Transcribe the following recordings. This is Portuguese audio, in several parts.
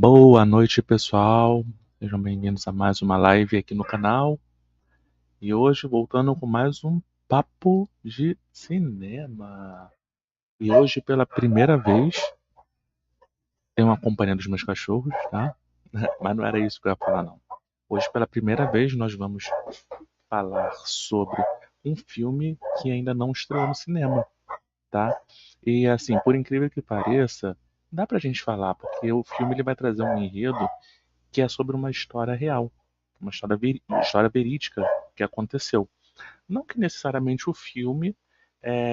Boa noite, pessoal. Sejam bem-vindos a mais uma live aqui no canal. E hoje voltando com mais um papo de cinema. E hoje, pela primeira vez, tenho uma companhia dos meus cachorros, tá? Mas não era isso que eu ia falar, não. Hoje, pela primeira vez, nós vamos falar sobre um filme que ainda não estreou no cinema, tá? E assim, por incrível que pareça, dá pra gente falar, porque o filme ele vai trazer um enredo que é sobre uma história real, uma história verídica que aconteceu. Não que necessariamente o filme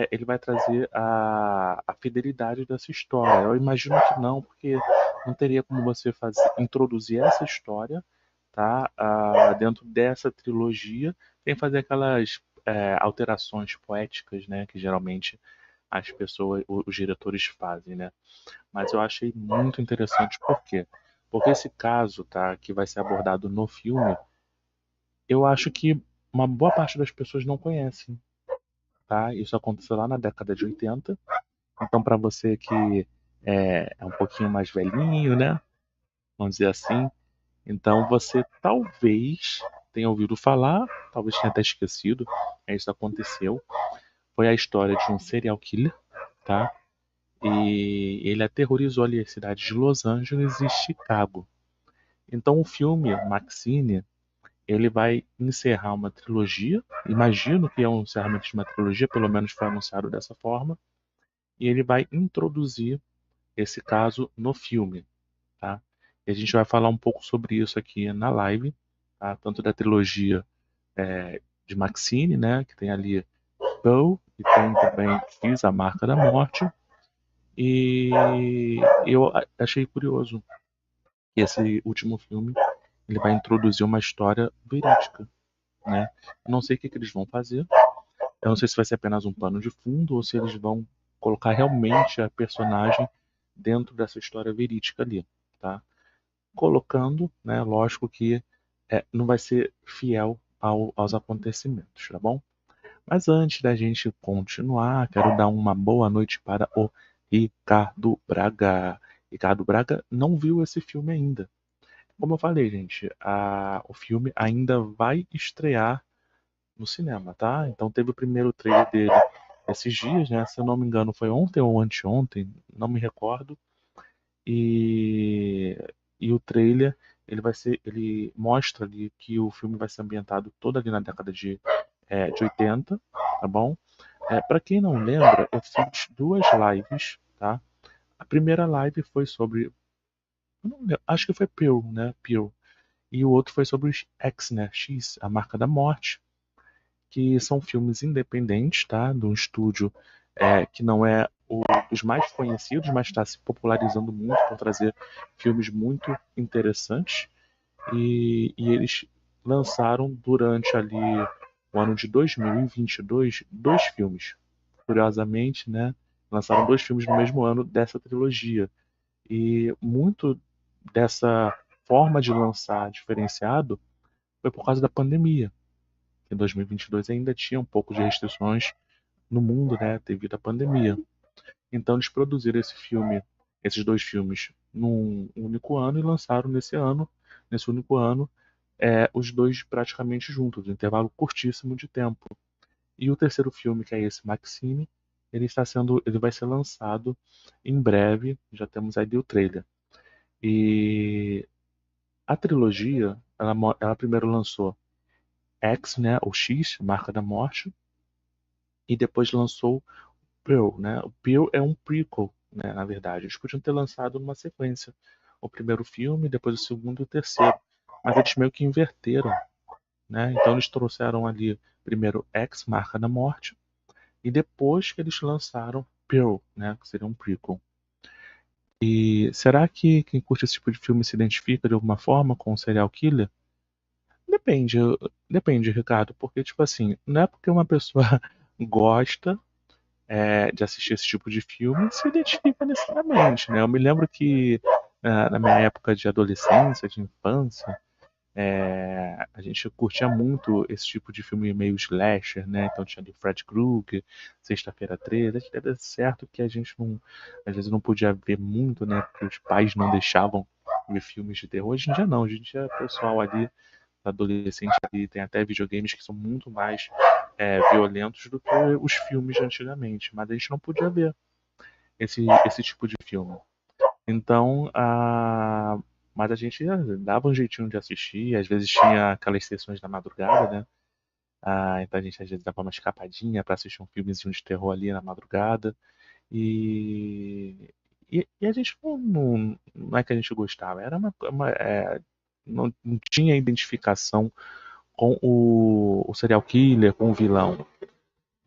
ele vai trazer a fidelidade dessa história. Eu imagino que não, porque não teria como você introduzir essa história, tá, dentro dessa trilogia, sem fazer aquelas alterações poéticas, né, que geralmente as pessoas, os diretores fazem, né? Mas eu achei muito interessante por quê? Porque esse caso, tá, que vai ser abordado no filme, eu acho que uma boa parte das pessoas não conhecem, tá? Isso aconteceu lá na década de 80. Então, para você que é um pouquinho mais velhinho, né? Vamos dizer assim, então você talvez tenha ouvido falar, talvez tenha até esquecido, isso aconteceu. Foi a história de um serial killer, tá? E ele aterrorizou ali as cidades de Los Angeles e Chicago. Então o filme Maxine, ele vai encerrar uma trilogia. Imagino que é um encerramento de uma trilogia, pelo menos foi anunciado dessa forma. E ele vai introduzir esse caso no filme, tá? E a gente vai falar um pouco sobre isso aqui na live, tá? Tanto da trilogia de Maxine, né? Que tem ali Poe e tem também X, a Marca da Morte. E eu achei curioso que esse último filme ele vai introduzir uma história verídica, né? Eu não sei o que eles vão fazer. Eu não sei se vai ser apenas um pano de fundo ou se eles vão colocar realmente a personagem dentro dessa história verídica ali, tá? Colocando, né? Lógico que não vai ser fiel aos acontecimentos, tá bom? Mas antes da gente continuar, quero dar uma boa noite para o Ricardo Braga. Ricardo Braga não viu esse filme ainda. Como eu falei, gente, o filme ainda vai estrear no cinema, tá? Então teve o primeiro trailer dele esses dias, né? Se eu não me engano, foi ontem ou anteontem, não me recordo. E, e o trailer, ele mostra ali que o filme vai ser ambientado todo ali na década de 80, tá bom? Para quem não lembra, eu fiz duas lives, tá? A primeira live foi sobre, eu não lembro, acho que foi Pearl, né? Pearl. E o outro foi sobre os X, né? X, a marca da morte, que são filmes independentes, tá? De um estúdio que não é dos mais conhecidos, mas está se popularizando muito por trazer filmes muito interessantes. E eles lançaram durante ali o ano de 2022 dois filmes. Curiosamente, né? Lançaram dois filmes no mesmo ano dessa trilogia. E muito dessa forma de lançar diferenciado foi por causa da pandemia. Em 2022 ainda tinha um pouco de restrições no mundo, né, devido à pandemia. Então eles produziram esses dois filmes num único ano e lançaram nesse único ano, os dois praticamente juntos, um intervalo curtíssimo de tempo. E o terceiro filme, que é esse Maxine, ele vai ser lançado em breve. Já temos aí o trailer. E a trilogia, ela primeiro lançou X, né, o X, Marca da Morte, e depois lançou Pearl, né? O Pearl é um prequel, né, na verdade. Eles podiam ter lançado numa sequência. O primeiro filme, depois o segundo e o terceiro. Mas eles meio que inverteram, né? Então eles trouxeram ali primeiro X, Marca da Morte, e depois que eles lançaram Pearl, né, que seria um prequel. E será que quem curte esse tipo de filme se identifica de alguma forma com o serial killer? Depende, depende, Ricardo, porque tipo assim, não é porque uma pessoa gosta de assistir esse tipo de filme se identifica necessariamente, né? Eu me lembro que na minha época de adolescência, de infância, a gente curtia muito esse tipo de filme meio slasher, né? Então tinha ali Fred Krueger, Sexta-feira 13. Era certo que a gente não, às vezes não podia ver muito, né? Porque os pais não deixavam ver filmes de terror. Hoje em dia não, hoje em dia o pessoal ali, adolescente ali, tem até videogames que são muito mais violentos do que os filmes de antigamente. Mas a gente não podia ver esse tipo de filme. Então, mas a gente dava um jeitinho de assistir, às vezes tinha aquelas sessões da madrugada, né? Então a gente às vezes dava uma escapadinha para assistir um filmezinho de terror ali na madrugada. E a gente não é que a gente gostava, era não tinha identificação com o serial killer, com o vilão.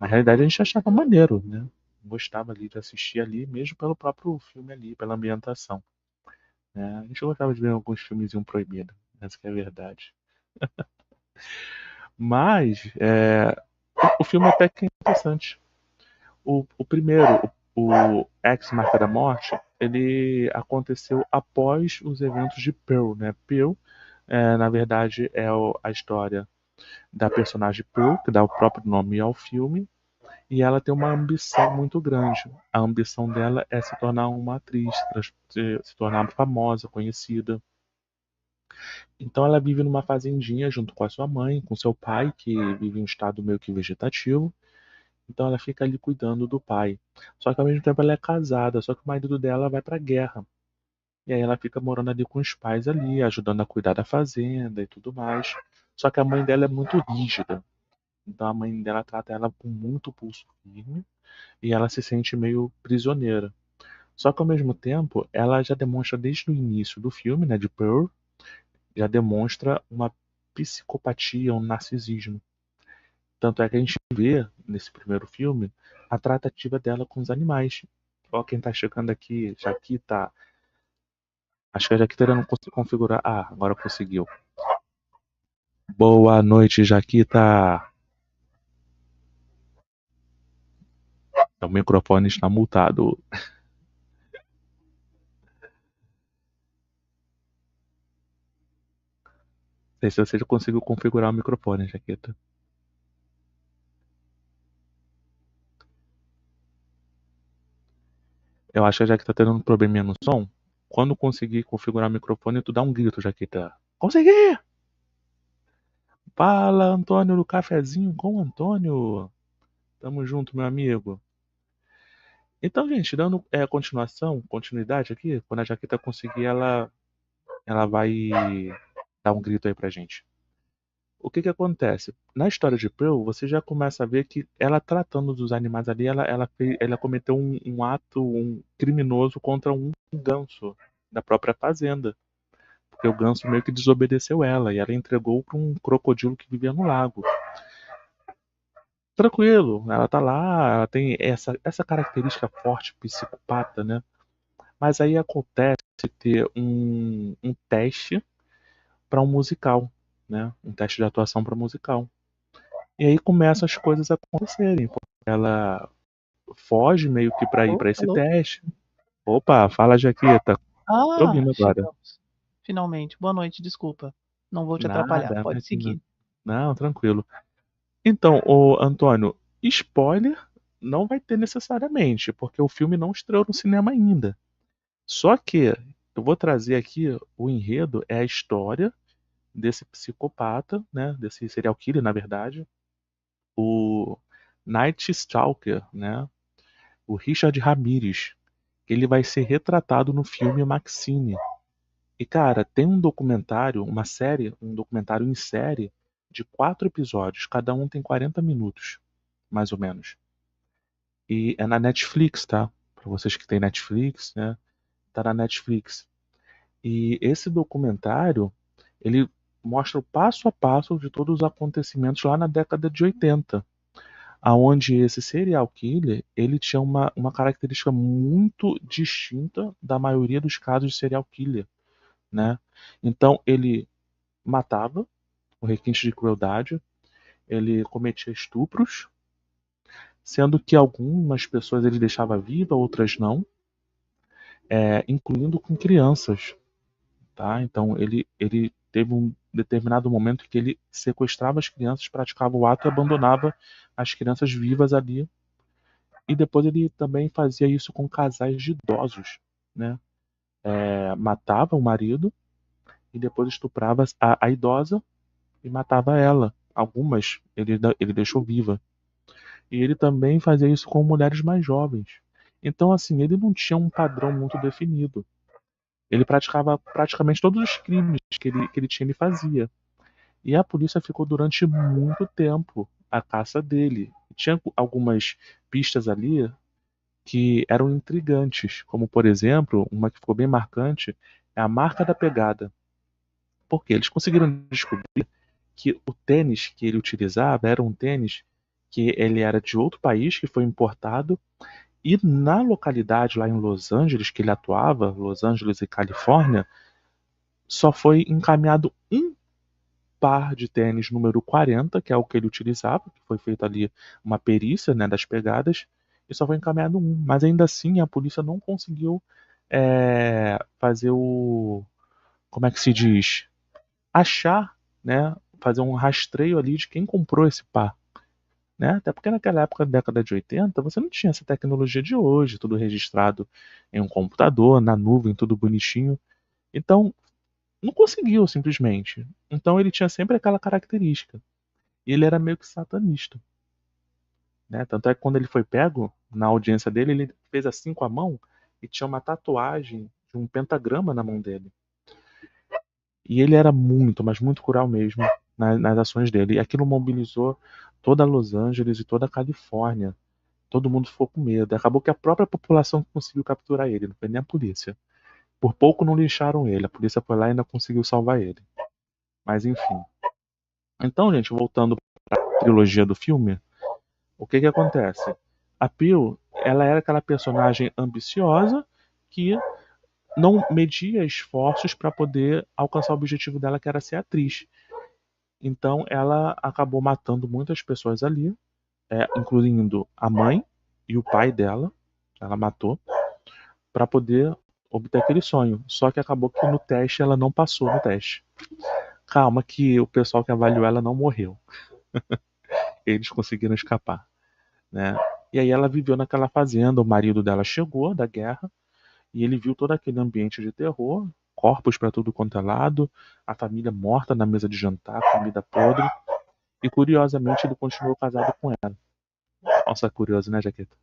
Na realidade a gente achava maneiro, né? Gostava ali de assistir ali, mesmo pelo próprio filme ali, pela ambientação. Né? A gente gostava de ver alguns filmezinhos proibidos, essa que é a verdade. Mas o filme até que é interessante. O primeiro, o Ex Marca da Morte, ele aconteceu após os eventos de Pearl, né? Pearl, na verdade, é a história da personagem Pearl, que dá o próprio nome ao filme, e ela tem uma ambição muito grande. A ambição dela é se tornar uma atriz, se tornar famosa, conhecida. Então ela vive numa fazendinha junto com a sua mãe, com seu pai, que vive em um estado meio que vegetativo. Então ela fica ali cuidando do pai. Só que ao mesmo tempo ela é casada, só que o marido dela vai pra guerra. E aí ela fica morando ali com os pais ali, ajudando a cuidar da fazenda e tudo mais. Só que a mãe dela é muito rígida. Então a mãe dela trata ela com muito pulso firme e ela se sente meio prisioneira. Só que ao mesmo tempo, ela já demonstra desde o início do filme, né, de Pearl, já demonstra uma psicopatia, um narcisismo. Tanto é que a gente vê nesse primeiro filme a tratativa dela com os animais. Ó, quem tá chegando aqui, Jaquita. Acho que a Jaquita ainda não conseguiu configurar. Ah, agora conseguiu. Boa noite, Jaquita. O microfone está multado. Não sei se você já conseguiu configurar o microfone, Jaquita. Eu acho que a Jaquita tá tendo um probleminha no som. Quando conseguir configurar o microfone, tu dá um grito, Jaquita. Consegui! Fala, Antônio, do cafezinho com o Antônio. Tamo junto, meu amigo. Então, gente, dando continuidade aqui, quando a Jaquita conseguir, ela vai dar um grito aí pra gente. O que que acontece? Na história de Pearl, você já começa a ver que ela tratando dos animais ali, ela cometeu um ato criminoso contra um ganso da própria fazenda. Porque o ganso meio que desobedeceu ela e ela entregou para um crocodilo que vivia no lago. Tranquilo, ela tá lá, ela tem essa característica forte, psicopata, né? Mas aí acontece ter um teste para um musical, né? Um teste de atuação para musical. E aí começam as coisas a acontecerem. Porque ela foge meio que para ir Alô? para esse Alô? teste. Opa, fala Jaqueta. Tô ouvindo agora. Chegamos. Finalmente. Boa noite, desculpa. Não vou te atrapalhar. Nada, Pode imagina. seguir. Não, tranquilo. Então, o Antônio, spoiler não vai ter necessariamente, porque o filme não estreou no cinema ainda. Só que eu vou trazer aqui o enredo, é a história desse psicopata, né, desse serial killer, na verdade, o Night Stalker, né, o Richard Ramirez. Ele vai ser retratado no filme Maxine. E cara, tem um documentário, uma série, um documentário em série de 4 episódios, cada um tem 40 minutos, mais ou menos. E é na Netflix, tá? Para vocês que têm Netflix, né? Tá na Netflix. E esse documentário, ele mostra o passo a passo de todos os acontecimentos lá na década de 80, aonde esse serial killer, ele tinha uma característica muito distinta da maioria dos casos de serial killer, né? Então, ele matava, com requinte de crueldade, ele cometia estupros, sendo que algumas pessoas ele deixava viva, outras não, incluindo com crianças, tá? Então ele teve um determinado momento em que ele sequestrava as crianças, praticava o ato e abandonava as crianças vivas ali. E depois ele também fazia isso com casais de idosos, né? matava o marido e depois estuprava a idosa e matava ela. Algumas ele deixou viva. E ele também fazia isso com mulheres mais jovens. Então, assim, ele não tinha um padrão muito definido. Ele praticava praticamente todos os crimes que ele tinha, ele fazia. E a polícia ficou durante muito tempo à caça dele. Tinha algumas pistas ali que eram intrigantes, como por exemplo, uma que ficou bem marcante, é a marca da pegada. Porque eles conseguiram descobrir que o tênis que ele utilizava era um tênis que ele era de outro país, que foi importado, e na localidade lá em Los Angeles que ele atuava, Los Angeles e Califórnia, só foi encaminhado um par de tênis número 40, que é o que ele utilizava, que foi feita ali uma perícia, né, das pegadas, e só foi encaminhado um. Mas ainda assim a polícia não conseguiu fazer o. Como é que se diz? Achar, né? Fazer um rastreio ali de quem comprou esse par. Né? Até porque naquela época, década de 80, você não tinha essa tecnologia de hoje, tudo registrado em um computador, na nuvem, tudo bonitinho. Então, não conseguiu simplesmente. Então ele tinha sempre aquela característica. E ele era meio que satanista, né? Tanto é que quando ele foi pego, na audiência dele, ele fez assim com a mão e tinha uma tatuagem de um pentagrama na mão dele. E ele era muito, mas muito cruel mesmo nas ações dele. E aquilo mobilizou toda Los Angeles e toda a Califórnia. Todo mundo ficou com medo. Acabou que a própria população conseguiu capturar ele, não foi nem a polícia. Por pouco não lincharam ele. A polícia foi lá e ainda conseguiu salvar ele. Mas enfim. Então, gente, voltando para a trilogia do filme, o que que acontece? A Pearl, ela era aquela personagem ambiciosa que não media esforços para poder alcançar o objetivo dela, que era ser atriz. Então, ela acabou matando muitas pessoas ali, incluindo a mãe e o pai dela. Ela matou para poder obter aquele sonho. Só que acabou que no teste ela não passou no teste. Calma que o pessoal que avaliou ela não morreu. Eles conseguiram escapar, né? E aí ela viveu naquela fazenda, o marido dela chegou da guerra e ele viu todo aquele ambiente de terror, corpos para tudo quanto é lado, a família morta na mesa de jantar, comida podre, e curiosamente ele continuou casado com ela. Nossa, curioso, né, Jaqueta?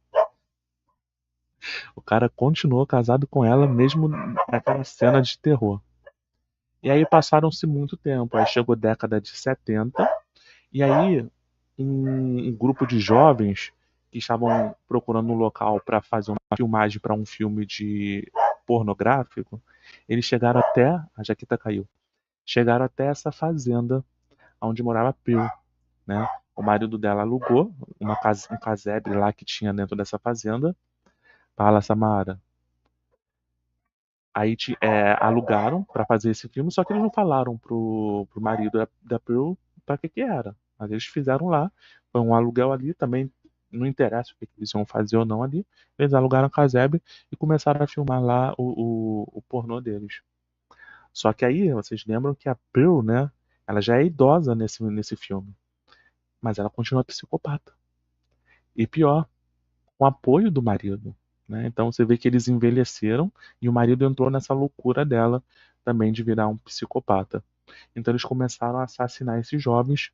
O cara continuou casado com ela mesmo naquela cena de terror. E aí passaram-se muito tempo, aí chegou a década de 70, e aí um grupo de jovens que estavam procurando um local para fazer uma filmagem para um filme de pornográfico, eles chegaram até, a Jaqueta caiu, chegaram até essa fazenda onde morava Pearl, né? O marido dela alugou um casebre lá que tinha dentro dessa fazenda. Fala, Samara. Aí alugaram para fazer esse filme, só que eles não falaram pro marido da Pearl para que era. Mas eles fizeram lá, foi um aluguel ali, também não interessa o que eles iam fazer ou não ali. Eles alugaram a casebre e começaram a filmar lá o pornô deles. Só que aí, vocês lembram que a Pearl, né, ela já é idosa nesse filme, mas ela continua psicopata. E pior, com apoio do marido. Né? Então você vê que eles envelheceram e o marido entrou nessa loucura dela também de virar um psicopata. Então eles começaram a assassinar esses jovens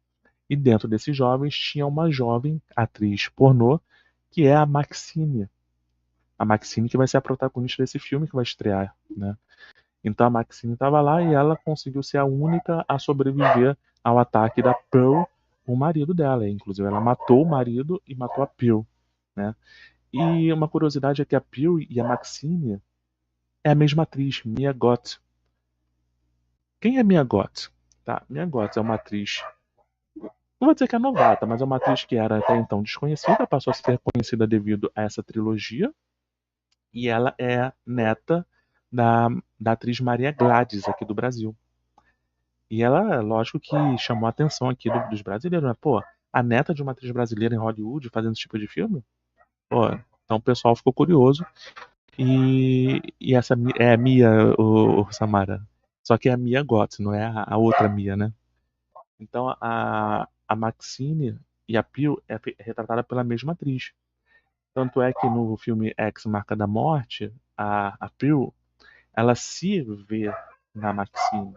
e dentro desses jovens tinha uma jovem atriz pornô que é a Maxine. A Maxine que vai ser a protagonista desse filme que vai estrear, né? Então a Maxine estava lá e ela conseguiu ser a única a sobreviver ao ataque da Pearl, o marido dela. Inclusive ela matou o marido e matou a Pearl, né? E uma curiosidade é que a Pearl e a Maxine é a mesma atriz, Mia Goth. Quem é Mia Goth? Tá, Mia Goth é uma atriz, não vou dizer que é novata, mas é uma atriz que era até então desconhecida, passou a ser conhecida devido a essa trilogia, e ela é neta da, da atriz Maria Gladys aqui do Brasil. E ela, lógico que chamou a atenção aqui dos brasileiros, né? Pô, a neta de uma atriz brasileira em Hollywood fazendo esse tipo de filme? Pô, então o pessoal ficou curioso. E essa é a Mia, o Samara. Só que é a Mia Goth, não é a outra Mia, né? Então a Maxine e a Pearl é retratada pela mesma atriz. Tanto é que no filme Ex Marca da Morte, a Pearl ela se vê na Maxine.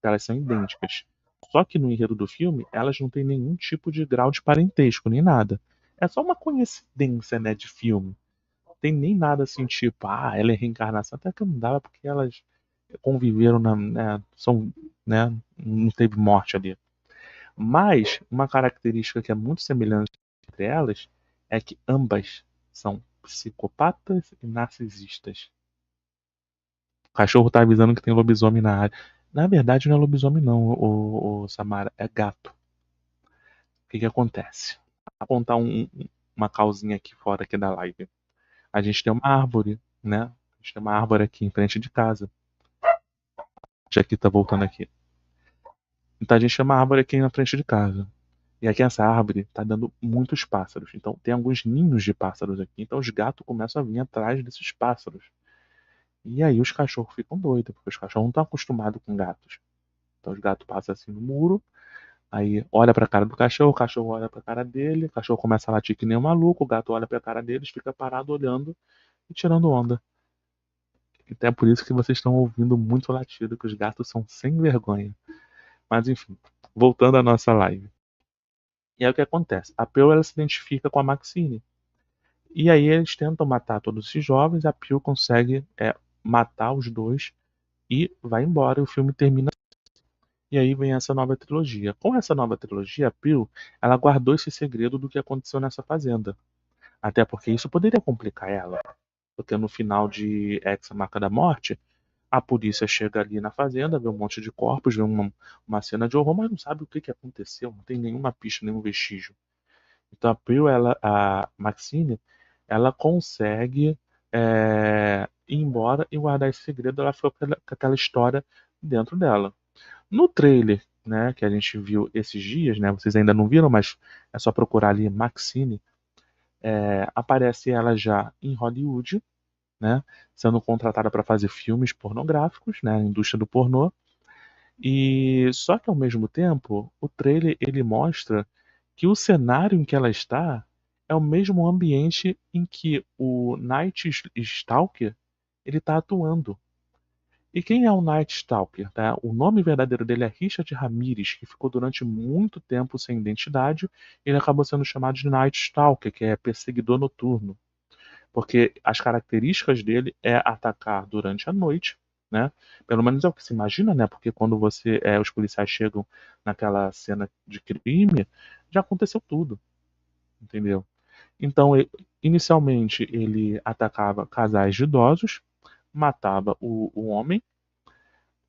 Elas são idênticas. Só que no enredo do filme, elas não têm nenhum tipo de grau de parentesco, nem nada. É só uma coincidência, né, de filme. Tem nem nada assim, tipo, ela é reencarnação. Até que não dava, porque elas conviveram né, são, né, não teve morte ali. Mas uma característica que é muito semelhante entre elas é que ambas são psicopatas e narcisistas. O cachorro tá avisando que tem lobisomem na área. Na verdade, não é lobisomem, não, o Samara, é gato. O que que acontece? Vou apontar uma causinha aqui fora aqui da live. A gente tem uma árvore, né? A gente tem uma árvore aqui em frente de casa. Já que tá voltando aqui. Então a gente tem uma árvore aqui na frente de casa. E aqui essa árvore tá dando muitos pássaros. Então tem alguns ninhos de pássaros aqui. Então os gatos começam a vir atrás desses pássaros. E aí os cachorros ficam doidos, porque os cachorros não estão acostumados com gatos. Então os gatos passam assim no muro, aí olha pra cara do cachorro, o cachorro olha pra cara dele, o cachorro começa a latir que nem um maluco, o gato olha pra cara deles, fica parado olhando e tirando onda. Então é por isso que vocês estão ouvindo muito latido, que os gatos são sem vergonha. Mas enfim, voltando à nossa live. E aí o que acontece? A Pearl ela se identifica com a Maxine. E aí eles tentam matar todos esses jovens, a Pearl consegue matar os dois e vai embora. E o filme termina. E aí vem essa nova trilogia. Com essa nova trilogia, a Pearl, ela guardou esse segredo do que aconteceu nessa fazenda. Até porque isso poderia complicar ela. Porque no final de Ex, a Marca da Morte, a polícia chega ali na fazenda, vê um monte de corpos, vê uma cena de horror, mas não sabe o que aconteceu, não tem nenhuma pista, nenhum vestígio. Então a Pearl, a Maxine, ela consegue ir embora e guardar esse segredo, ela ficou com aquela história dentro dela. No trailer, né, que a gente viu esses dias, né, vocês ainda não viram, mas é só procurar ali Maxine, aparece ela já em Hollywood, né, sendo contratada para fazer filmes pornográficos, né, a indústria do pornô. E só que ao mesmo tempo, o trailer ele mostra que o cenário em que ela está é o mesmo ambiente em que o Night Stalker ele está atuando. E quem é o Night Stalker? Tá? O nome verdadeiro dele é Richard Ramirez, que ficou durante muito tempo sem identidade. Ele acabou sendo chamado de Night Stalker, que é perseguidor noturno, porque as características dele é atacar durante a noite, né? Pelo menos é o que se imagina, né? Porque quando os policiais chegam naquela cena de crime, já aconteceu tudo, entendeu? Então, inicialmente ele atacava casais de idosos, matava o homem,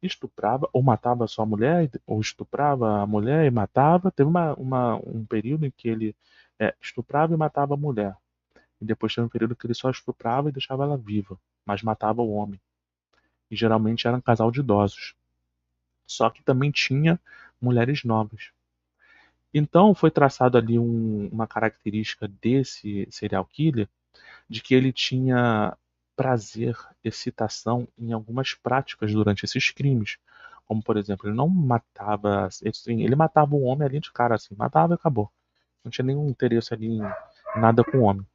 estuprava ou matava só a mulher, ou estuprava a mulher e matava. Teve um período em que ele estuprava e matava a mulher. E depois teve um período que ele só estuprava e deixava ela viva, mas matava o homem. E geralmente era um casal de idosos. Só que também tinha mulheres novas. Então foi traçado ali uma característica desse serial killer de que ele tinha prazer, excitação em algumas práticas durante esses crimes. Como, por exemplo, ele não matava, assim, ele matava o homem ali de cara, assim, matava e acabou. Não tinha nenhum interesse ali em nada com o homem.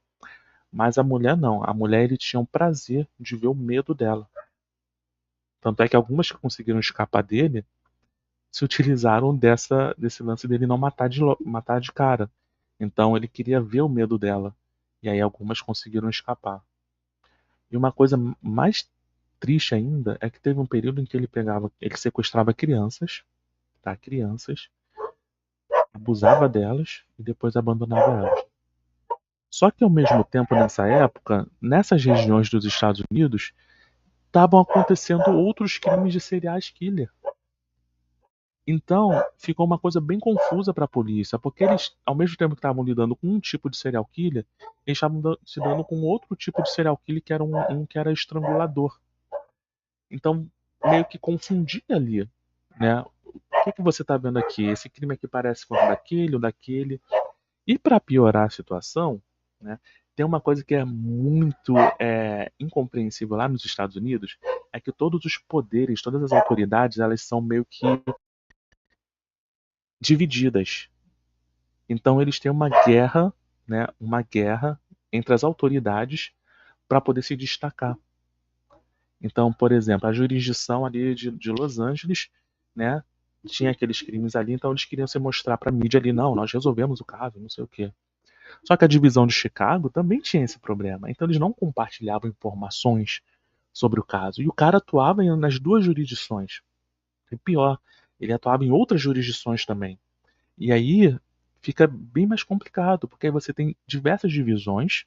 Mas a mulher não. A mulher ele tinha um prazer de ver o medo dela. Tanto é que algumas que conseguiram escapar dele se utilizaram desse lance dele não matar de cara. Então ele queria ver o medo dela. E aí algumas conseguiram escapar. E uma coisa mais triste ainda é que teve um período em que ele sequestrava crianças, tá? Crianças, abusava delas e depois abandonava elas. Só que ao mesmo tempo, nessa época, nessas regiões dos Estados Unidos, estavam acontecendo outros crimes de serial killer. Então, ficou uma coisa bem confusa para a polícia, porque eles, ao mesmo tempo que estavam lidando com um tipo de serial killer, eles estavam se dando com outro tipo de serial killer que era um que era estrangulador. Então, meio que confundia ali, né? O que que você está vendo aqui? Esse crime aqui parece com o daquele ou daquele. E para piorar a situação, né, tem uma coisa que é muito incompreensível lá nos Estados Unidos, é que todos os poderes, todas as autoridades, elas são meio que divididas. Então eles têm uma guerra, né, uma guerra entre as autoridades para poder se destacar. Então, por exemplo, a jurisdição ali de Los Angeles, né, tinha aqueles crimes ali, então eles queriam se mostrar para a mídia ali, não, nós resolvemos o caso, não sei o quê. Só que a divisão de Chicago também tinha esse problema, então eles não compartilhavam informações sobre o caso. E o cara atuava nas duas jurisdições. E pior, ele atuava em outras jurisdições também. E aí fica bem mais complicado, porque aí você tem diversas divisões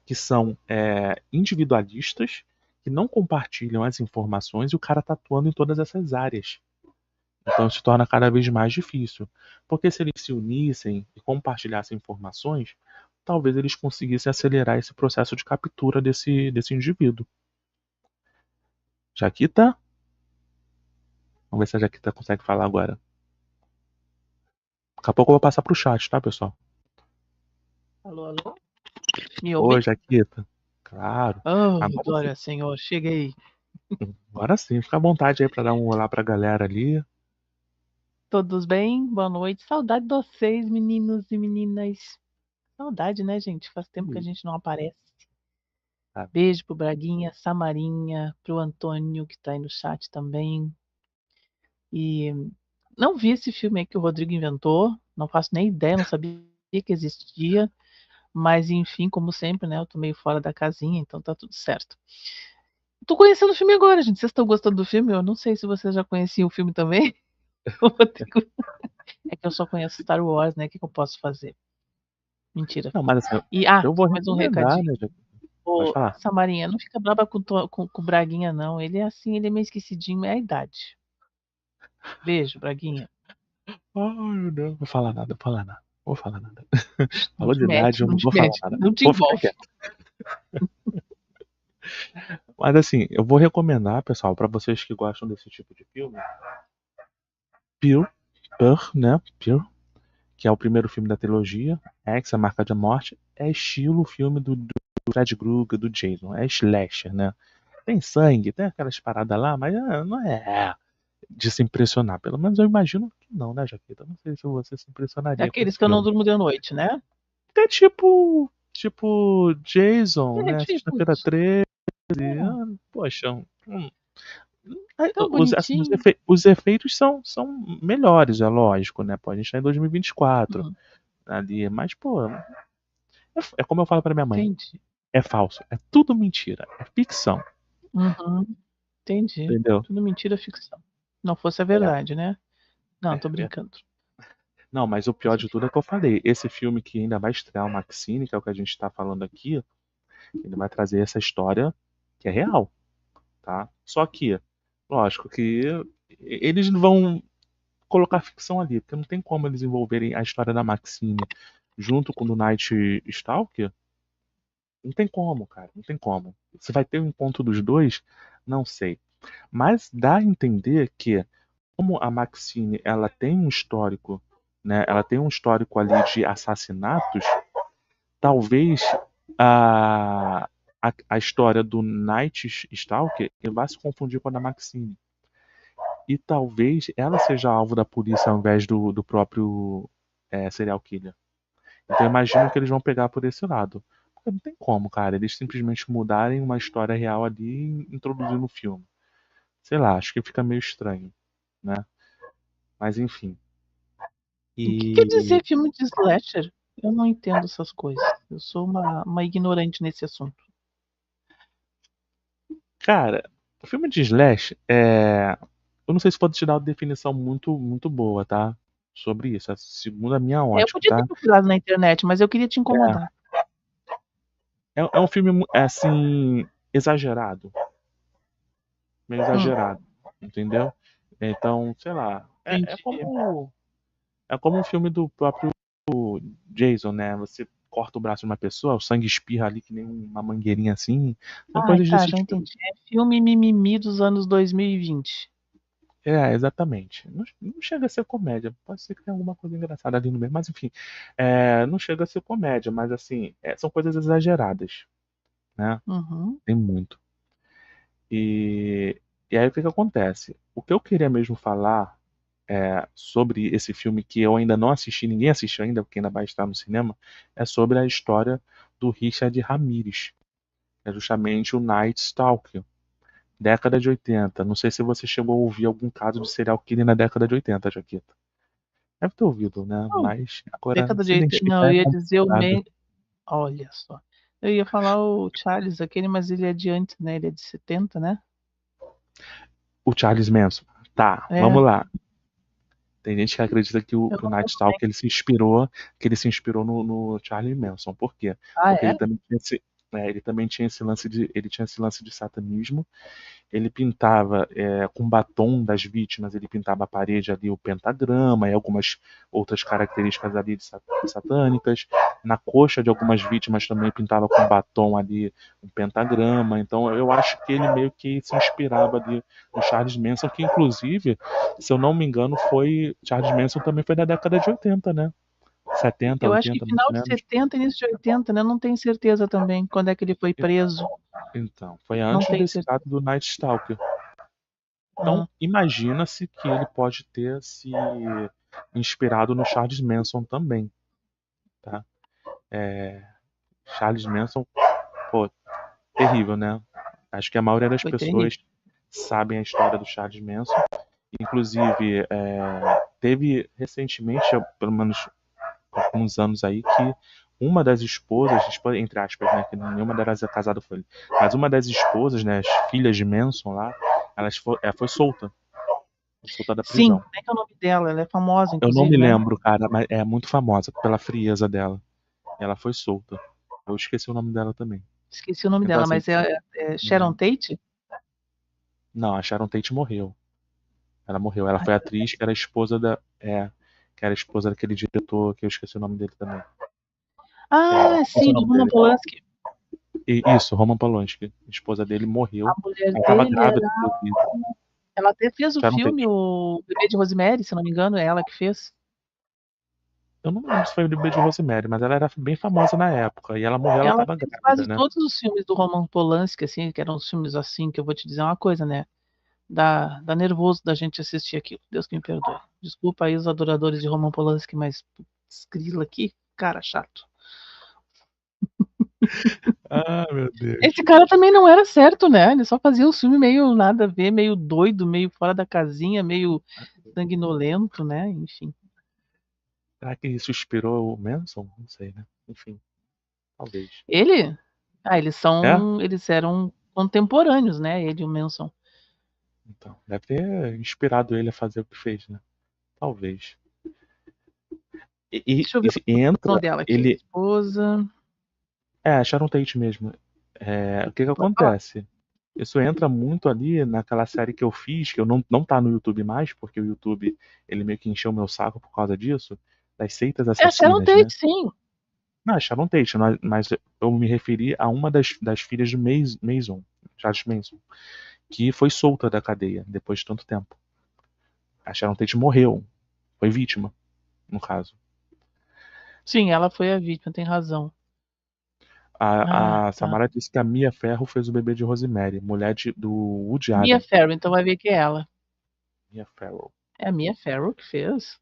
que são individualistas, que não compartilham as informações e o cara está atuando em todas essas áreas. Então se torna cada vez mais difícil. Porque se eles se unissem e compartilhassem informações, talvez eles conseguissem acelerar esse processo de captura desse indivíduo. Jaquita? Vamos ver se a Jaquita consegue falar agora. Daqui a pouco eu vou passar pro chat, tá, pessoal? Alô, alô? Me Oi, ouve? Jaquita. Claro. Oh, Agora sim. glória ao Senhor, cheguei. Agora sim. Fica à vontade aí pra dar um olá pra galera ali. Todos bem? Boa noite. Saudade de vocês, meninos e meninas. Saudade, né, gente? Faz tempo que a gente não aparece. Tá. Beijo pro Braguinha, Samarinha, pro Antônio, que tá aí no chat também. E não vi esse filme aí que o Rodrigo inventou. Não faço nem ideia, não sabia que existia. Mas, enfim, como sempre, né? Eu tô meio fora da casinha, então tá tudo certo. Tô conhecendo o filme agora, gente. Vocês estão gostando do filme? Eu não sei se vocês já conheciam o filme também. O Rodrigo. É que eu só conheço Star Wars, né? O que que eu posso fazer? Mentira. Não, mas assim, E, eu vou só mais um recomendar, recadinho. né, Jaquita? Pode Ô, falar. Samarinha, não fica braba com o Braguinha, não. Ele é assim, ele é meio esquecidinho, é a idade. Beijo, Braguinha. Ai, meu Deus. Não vou falar nada, vou falar nada. Vou falar nada. Não Falou te de idade, mete, eu não não te vou falar mete, nada. não te Vou ficar envolve. quieto. Mas assim, eu vou recomendar, pessoal, pra vocês que gostam desse tipo de filme, Pure, né? Pure, que é o primeiro filme da trilogia. X, A Marca da Morte, é estilo filme do Fred Krueger, do Jason. É slasher, né? Tem sangue, tem aquelas paradas lá, mas não é de se impressionar. Pelo menos eu imagino que não, né, Jaqueta? Não sei se você se impressionaria com Daqueles esse que eu não filme. durmo de noite, né? É tipo Jason, É né? tipo Sexta-feira isso. 13. É, Poxa, tão assim, bonitinho. os efeitos são melhores, é lógico, né? Pô, a gente tá em 2024 Uhum, ali, mas, pô, é como eu falo pra minha mãe, entendi. é falso, é tudo mentira, é ficção, Uhum, entendi. entendeu? Tudo mentira, ficção. Não fosse a É, verdade, né? Não, tô verdade. brincando. Não, mas o pior de tudo é que eu falei, esse filme que ainda vai estrear o Maxine, que é o que a gente tá falando aqui, ele vai trazer essa história que é real, tá? Só que, lógico que eles vão colocar ficção ali, porque não tem como eles envolverem a história da Maxine junto com o do Night Stalker. Não tem como, cara, não tem como. Você vai ter um encontro dos dois? Não sei. Mas dá a entender que, como a Maxine ela tem um histórico, né? Ela tem um histórico ali de assassinatos, talvez a, a história do Night Stalker vá se confundir com a da Maxine. E talvez ela seja alvo da polícia ao invés do próprio serial killer. Então eu imagino que eles vão pegar por esse lado. Porque não tem como, cara, eles simplesmente mudarem uma história real ali e introduzir no filme. Sei lá, acho que fica meio estranho, né? Mas enfim. O que quer E, dizer filme de slasher? Eu não entendo essas coisas. Eu sou uma ignorante nesse assunto. cara, o filme de Slash eu não sei se pode te dar uma definição muito boa, tá? Sobre isso, segundo a minha É, eu ótica, podia ter tá? procurado na internet, mas eu queria te incomodar. É um filme assim exagerado, meio Hum, exagerado, entendeu? Então, sei lá, entendi. é como um filme do próprio Jason, né? Você corta o braço de uma pessoa, o sangue espirra ali que nem uma mangueirinha assim. São Ai, coisas tá, desse já tipo. entendi. É filme mimimi dos anos 2020. Exatamente. Não, não chega a ser comédia. Pode ser que tenha alguma coisa engraçada ali no meio, mas enfim, não chega a ser comédia, mas assim, são coisas exageradas, né? Uhum. Tem muito. E, e aí o que que acontece? O que eu queria mesmo falar sobre esse filme que eu ainda não assisti, ninguém assistiu ainda, porque ainda vai estar no cinema, é sobre a história do Richard Ramirez, que é justamente o Night Stalker, Década de 80. Não sei se você chegou a ouvir algum caso de serial killer na década de 80, Jaqueta. Deve ter ouvido, né? Não, Mas agora década de se 80. Não, identificar eu é ia dizer o complicado. Olha só. Eu ia falar o Charles, aquele, mas ele é de antes, né? Ele é de 70, né? O Charles Manson. Tá, É, vamos lá. Tem gente que acredita que o, eu que o não Night lembro bem. Stalker ele se inspirou no Charlie Manson. Por quê? Ah, Porque é? ele também tinha esse lance de satanismo. Ele pintava com batom das vítimas, ele pintava a parede ali o pentagrama e algumas outras características ali satânicas. Na coxa de algumas vítimas também pintava com batom ali um pentagrama. Então eu acho que ele meio que se inspirava ali no Charles Manson, que inclusive, se eu não me engano, Charles Manson também foi da década de 80, né? 70, Eu acho que 80 mais final ou de menos. 70, início de 80, né? Não tenho certeza também quando é que ele foi preso. Então, foi Não antes tenho desse certeza. caso do Night Stalker. Então, Ah, imagina-se que ele pode ter se inspirado no Charles Manson também, tá? Charles Manson, pô, terrível, né? Acho que a maioria das foi terrível. pessoas sabem a história do Charles Manson. Inclusive, teve recentemente, pelo menos alguns anos aí, que uma das esposas, entre aspas, né, que nenhuma delas é casada com ele, mas uma das esposas, né, as filhas de Manson lá, foi solta da Sim, prisão. como é que é o nome dela? Ela é famosa, Eu não inclusive, me né? lembro, cara, mas é muito famosa pela frieza dela. Ela foi solta. Eu esqueci o nome dela também. Esqueci o nome Então, dela, assim, mas é Sharon Tate? não, a Sharon Tate morreu. Ela morreu. Ela Ai, foi atriz que era esposa que era esposa daquele diretor que eu esqueci o nome dele também. ah, Esqueci o sim, do nome Roman dele. Polanski. Isso, Roman Polanski. A esposa dele A morreu. mulher Ela estava dele grávida, era. inclusive. Ela até fez o Sharon filme, Tate. o Bebê de Rosemary, se não me engano, é ela que fez. Eu não lembro se foi o bebê de Rosemary, mas ela era bem famosa na época. E ela morreu, ela Ela estava fez grávida, quase né? todos os filmes do Roman Polanski, assim, que eram os filmes assim, que eu vou te dizer uma coisa, né? Dá nervoso da gente assistir aquilo. Deus que me perdoe. Desculpa aí os adoradores de Roman Polanski, mas putz, grila aqui, cara chato. Ah, meu Deus. Esse cara também não era certo, né? Ele só fazia um filme meio nada a ver, meio doido, meio fora da casinha, meio sanguinolento, né? Enfim. Será que isso inspirou o Manson? Não sei, né? Enfim, talvez. Ele? Ah, É? eles eram contemporâneos, né? Ele e o Manson. Então, deve ter inspirado ele a fazer o que fez, né? Talvez. Deixa eu ver E o nome entra, dela aqui. ele. Esposa. Sharon Tate mesmo. O que que Pode falar. acontece? Isso entra muito ali naquela série que eu fiz, que eu não tá no YouTube mais, porque o YouTube ele meio que encheu o meu saco por causa disso, das seitas É a Sharon assassinas, né? Tate, sim. Não, é Sharon Tate, mas eu me referi a uma das filhas de Mason, Charles Manson, que foi solta da cadeia depois de tanto tempo. A Sharon Tate morreu, foi vítima, no caso. Sim, ela foi a vítima, tem razão. Ah, A tá. Samara disse que a Mia Ferro fez o bebê de Rosemary, mulher do Woody Mia Allen. Farrow, então vai ver que é ela. Mia Farrow. É a Mia Farrow que fez.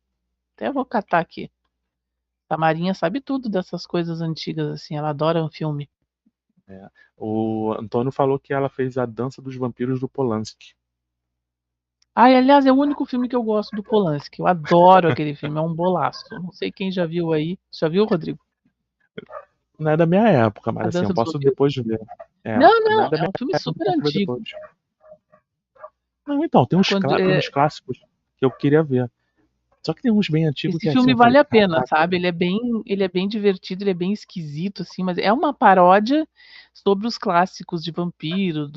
Até vou catar aqui. A Marinha sabe tudo dessas coisas antigas, assim. Ela adora um filme. É. O Antônio falou que ela fez a Dança dos Vampiros do Polanski. Ah, aliás, é o único filme que eu gosto do Polanski. Eu adoro aquele filme, é um bolaço. Não sei quem já viu aí. Já viu, Rodrigo? Não é da minha época, A mas assim, eu Dança dos posso Vampiros? depois ver. Não, Não é não, da é minha um filme época, super eu posso ver antigo. depois. Não, então, Quando, tem uns clássicos que eu queria ver. Só que tem uns bem antigos esse que assim, filme eu falei, vale a pena, caraca, sabe? Ele é bem divertido, ele é bem esquisito, assim, mas é uma paródia sobre os clássicos de vampiro,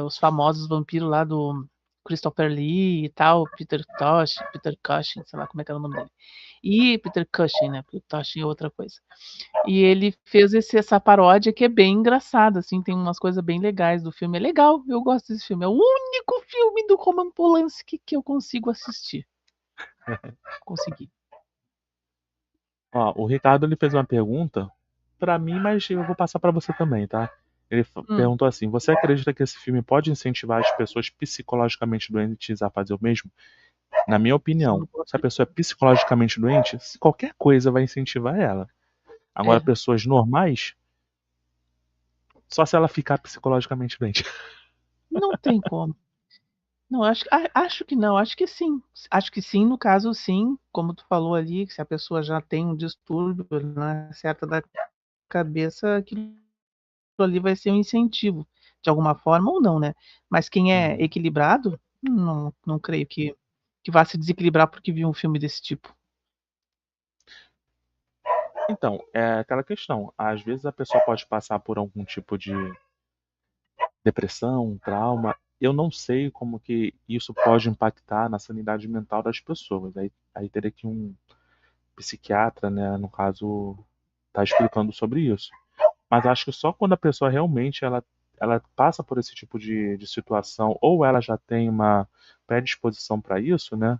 os famosos vampiros lá do Christopher Lee e tal, Peter Cushing, sei lá como é que era o nome dele. E Peter Cushing, né? Peter Cushing é outra coisa. E ele fez essa paródia que é bem engraçada, assim, tem umas coisas bem legais do filme. É legal, eu gosto desse filme. É o único filme do Roman Polanski que eu consigo assistir. Consegui. ó, o Ricardo ele fez uma pergunta pra mim, mas eu vou passar pra você também, tá? Ele Hum, perguntou assim: você acredita que esse filme pode incentivar as pessoas psicologicamente doentes a fazer o mesmo? Na minha sim, opinião, com se a pessoa é psicologicamente doente, qualquer coisa vai incentivar ela. Agora, é. pessoas normais, só se ela ficar psicologicamente doente. Não tem como. Não, acho que não, acho que sim. Acho que sim, no caso, sim, como tu falou ali, que se a pessoa já tem um distúrbio, né, certa da cabeça, aquilo ali vai ser um incentivo, de alguma forma ou não, né? Mas quem é Uhum. equilibrado, não creio que vá se desequilibrar porque viu um filme desse tipo. Então, é aquela questão. Às vezes a pessoa pode passar por algum tipo de depressão, trauma. Eu não sei como que isso pode impactar na sanidade mental das pessoas. Aí teria que um psiquiatra, né, no caso, tá explicando sobre isso. Mas acho que só quando a pessoa realmente ela passa por esse tipo de situação, ou ela já tem uma predisposição para isso, né?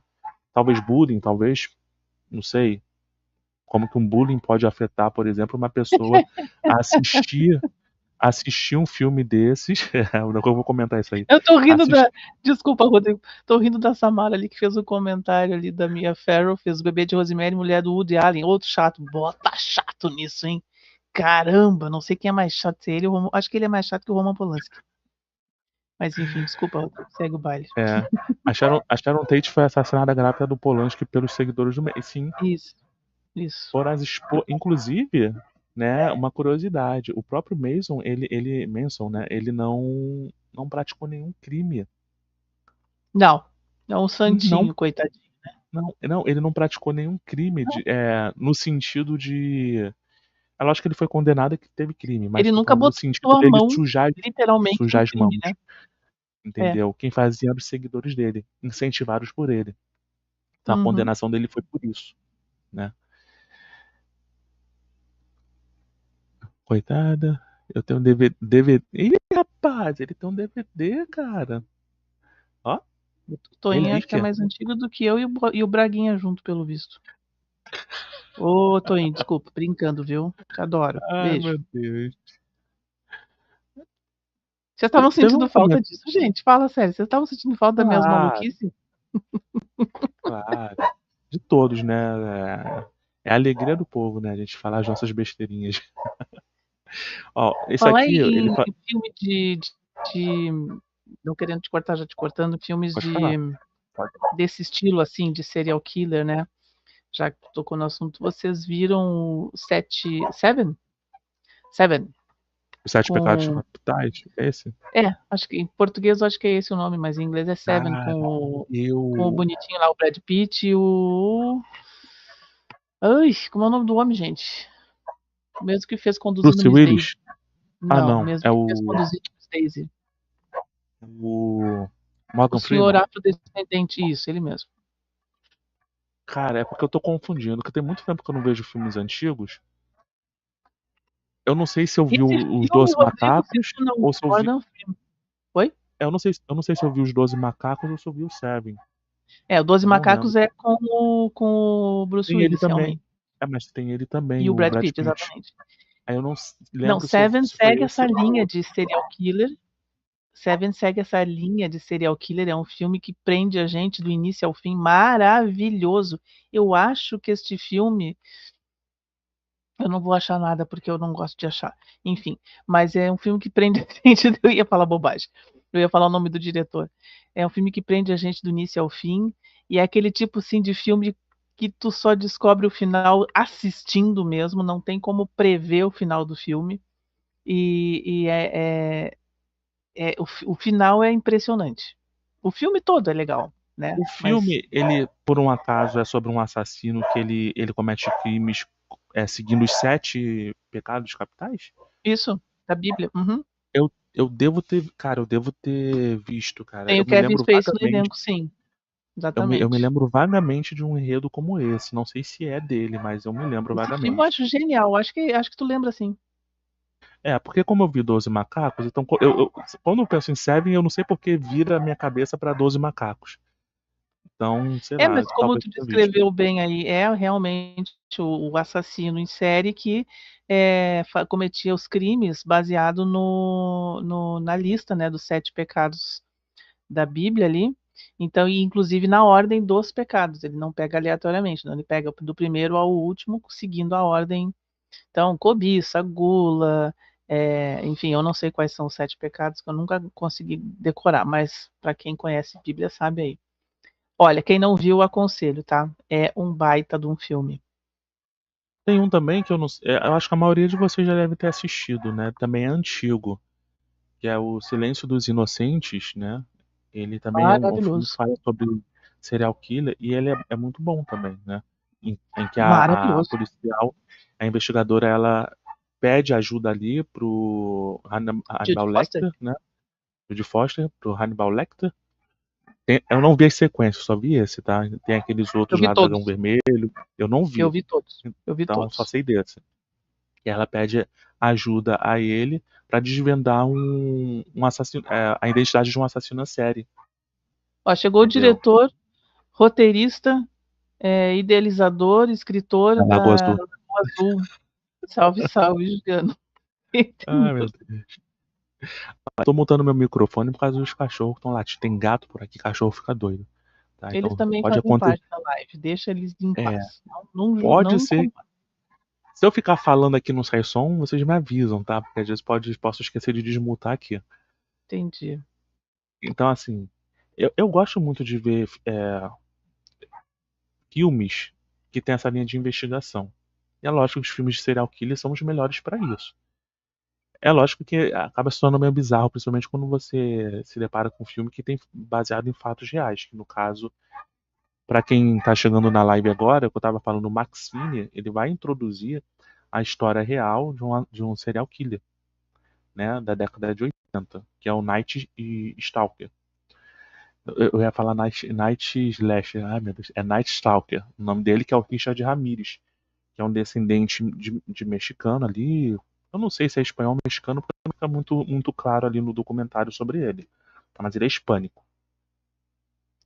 Talvez bullying, talvez, não sei, como que um bullying pode afetar, por exemplo, uma pessoa a assistir um filme desses. Eu vou comentar isso aí. Eu tô rindo Assistir. da. Desculpa, Rodrigo. Tô rindo da Samara ali que fez o comentário ali da Mia Farrow, fez o Bebê de Rosemary, mulher do Woody Allen. Outro chato. Bota chato nisso, hein? Caramba, não sei quem é mais chato, se ele ou o acho que ele é mais chato que o Roman Polanski. Mas enfim, desculpa, Rodrigo, segue o baile. É, a Sharon Tate foi assassinada grávida do Polanski pelos seguidores do meio. Sim, Isso, isso. inclusive, né, uma curiosidade, o próprio Manson, né, ele não praticou nenhum crime. Não, é um Não, santinho, coitadinho. não, ele não praticou nenhum crime no sentido de. É lógico que ele foi condenado e que teve crime, mas Ele tô nunca falando no botou sentido a dele mão, sujar, literalmente, no sujar as crime, mãos, né? É. entendeu? Quem fazia eram os seguidores dele, incentivados por ele. Então a Uhum. condenação dele foi por isso, né? Coitada, eu tenho um DVD. Ih, rapaz, ele tem um DVD, cara. Ó, O Toinho acho que é relíquia. mais antigo do que eu e o Braguinha junto, pelo visto. Ô, Toinho, desculpa, brincando, viu? Te adoro. Ai, Beijo. meu Deus. Vocês estavam Teve sentindo um falta comentário. disso, gente? Fala sério, vocês estavam sentindo falta das minhas Claro, maluquices? claro. De todos, né? É a alegria do povo, né? A gente falar as nossas besteirinhas. Ó, esse Falar aqui, ele em filme de não querendo te cortar, já te cortando, filmes pode falar. desse estilo, assim, de serial killer, né? Já que tu tocou no assunto, vocês viram o Seven? Seven, Os Sete Pecados com... Capitais, é esse? acho que em português eu acho que é esse o nome, mas em inglês é Seven, Cara, com o eu. bonitinho lá, o Brad Pitt e o... Ai, como é o nome do homem, gente? O mesmo que fez Conduzindo Bruce Miss Daisy. Willis? Ah, Não, o não. mesmo É que fez o. Conduzindo Miss Daisy. O. O Morgan senhor Freeman? afrodescendente, isso, ele mesmo. Cara, é porque eu tô confundindo, porque tem muito tempo que eu não vejo filmes antigos. Eu não sei se eu vi Esse os filme, Doze Rodrigo, se Macacos tu não ou se eu vi. concorda, é um filme. Oi? Eu não sei se eu vi os Doze Macacos ou se eu vi o Seven. É, o Doze Eu não Macacos lembro. é com o Bruce Tem ele Willis, também. realmente. É, mas tem ele também, E o o Brad Brad Pitt, Pitt. exatamente. Aí eu não Não, lembro se, Seven se foi segue esse essa ou foi linha outro. de serial killer. Seven segue essa linha de serial killer. É um filme que prende a gente do início ao fim. Maravilhoso. Eu acho que este filme. Eu não vou achar nada porque eu não gosto de achar. Enfim, mas é um filme que prende a gente. Eu ia falar bobagem. Eu ia falar o nome do diretor. É um filme que prende a gente do início ao fim. E é aquele tipo assim de filme que tu só descobre o final assistindo mesmo. Não tem como prever o final do filme. O final é impressionante. O filme todo é legal, né? O Mas filme, ele, por um acaso, é sobre um assassino que ele comete crimes seguindo os sete pecados capitais? isso, da Bíblia. Uhum. Eu devo ter, cara, eu devo ter visto, cara. Tem Eu o me Kevin lembro Spacey no vagamente. elenco, sim. Eu me Exatamente. lembro vagamente de um enredo como esse. Não sei se é dele, mas eu me lembro Esse filme eu vagamente. acho genial. Acho que tu lembra sim. É, porque como eu vi Doze Macacos, então quando eu penso em Seven, eu não sei por que vira a minha cabeça pra Doze Macacos. Então, sei É, lá, mas como talvez tu tenha visto. descreveu bem aí, é realmente o assassino em série que cometia os crimes baseado na lista, né, dos 7 pecados da Bíblia ali. Então, e inclusive na ordem dos pecados. Ele não pega aleatoriamente, não. Ele pega do primeiro ao último, seguindo a ordem. Então, cobiça, gula, Enfim, eu não sei quais são os 7 pecados, que eu nunca consegui decorar, mas para quem conhece Bíblia sabe aí. Olha, quem não viu, aconselho, tá? É um baita de um filme. Tem um também que eu não sei. Eu acho que a maioria de vocês já deve ter assistido, né? Também é antigo, que é o Silêncio dos Inocentes, né? Ele também é um filme que Maravilhoso, fala sobre serial killer e ele é muito bom também, né? Em que a maravilhoso. policial, a investigadora, ela pede ajuda ali pro Hannibal Judy Foster? Lecter, né? Judy Foster, pro Hannibal Lecter. Eu não vi as sequências, só vi esse, tá? Tem aqueles Eu outros vi lá, Dragão todos, Vermelho, eu não eu vi. vi todos, eu vi Então só todos. sei desse. E ela pede ajuda a ele para desvendar um assassino, a identidade de um assassino à série, Ó, chegou o entendeu? diretor, roteirista, idealizador, escritor Na Lagoa da Azul. Lagoa Azul. Salve, salve, Juliano. Ai, meu Deus. Tô montando meu microfone por causa dos cachorros que estão latindo. Tem gato por aqui, cachorro fica doido. Tá? Eles Então também pode fazem acontecer. parte da live, deixa eles em É, paz. Não, não, pode não ser. incomoda. Se eu ficar falando aqui e não sai som, vocês me avisam, tá? Porque às vezes posso esquecer de desmutar aqui. Entendi. Então, assim, eu gosto muito de ver filmes que tem essa linha de investigação. E é lógico que os filmes de serial killer são os melhores para isso. É lógico que acaba se tornando meio bizarro, principalmente quando você se depara com um filme que tem baseado em fatos reais. Que no caso, para quem tá chegando na live agora, que eu tava falando, o Max Fine, ele vai introduzir a história real de um serial killer, né, da década de 80, que é o Night Stalker. Eu ia falar Night Slasher, ai meu Deus, é Night Stalker. O nome dele que é o Richard Ramirez, que é um descendente de mexicano ali. Eu não sei se é espanhol ou mexicano, porque não fica muito claro ali no documentário sobre ele. Tá, mas ele é hispânico.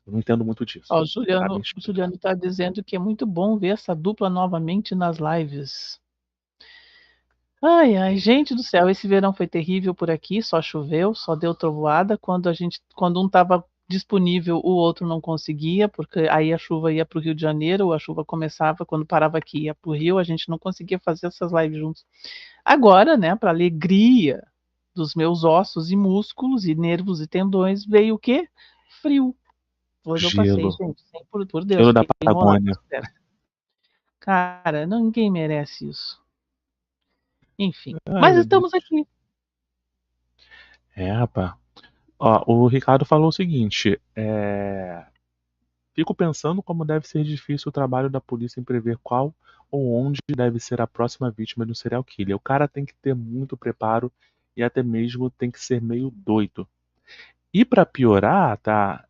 Eu não entendo muito disso. Ó, o Sabe me Juliano, o explicar. Juliano tá dizendo que é muito bom ver essa dupla novamente nas lives. Ai, ai, gente do céu, esse verão foi terrível por aqui, só choveu, só deu trovoada. Quando um estava disponível, o outro não conseguia, porque aí a chuva ia para o Rio de Janeiro, a chuva começava, quando parava aqui ia para o Rio, a gente não conseguia fazer essas lives juntos. Agora, né, para alegria dos meus ossos e músculos e nervos e tendões, veio o quê? Frio. Hoje eu passei, Gelo. gente, por Deus, Gelo da fiquei enrolada Patagônia. nessa conversa. Cara, ninguém merece isso. Enfim, Ai, mas meu estamos Deus. aqui. Rapaz. Ó, o Ricardo falou o seguinte: fico pensando como deve ser difícil o trabalho da polícia em prever qual ou onde deve ser a próxima vítima de um serial killer. O cara tem que ter muito preparo e até mesmo tem que ser meio doido. E para piorar, tá?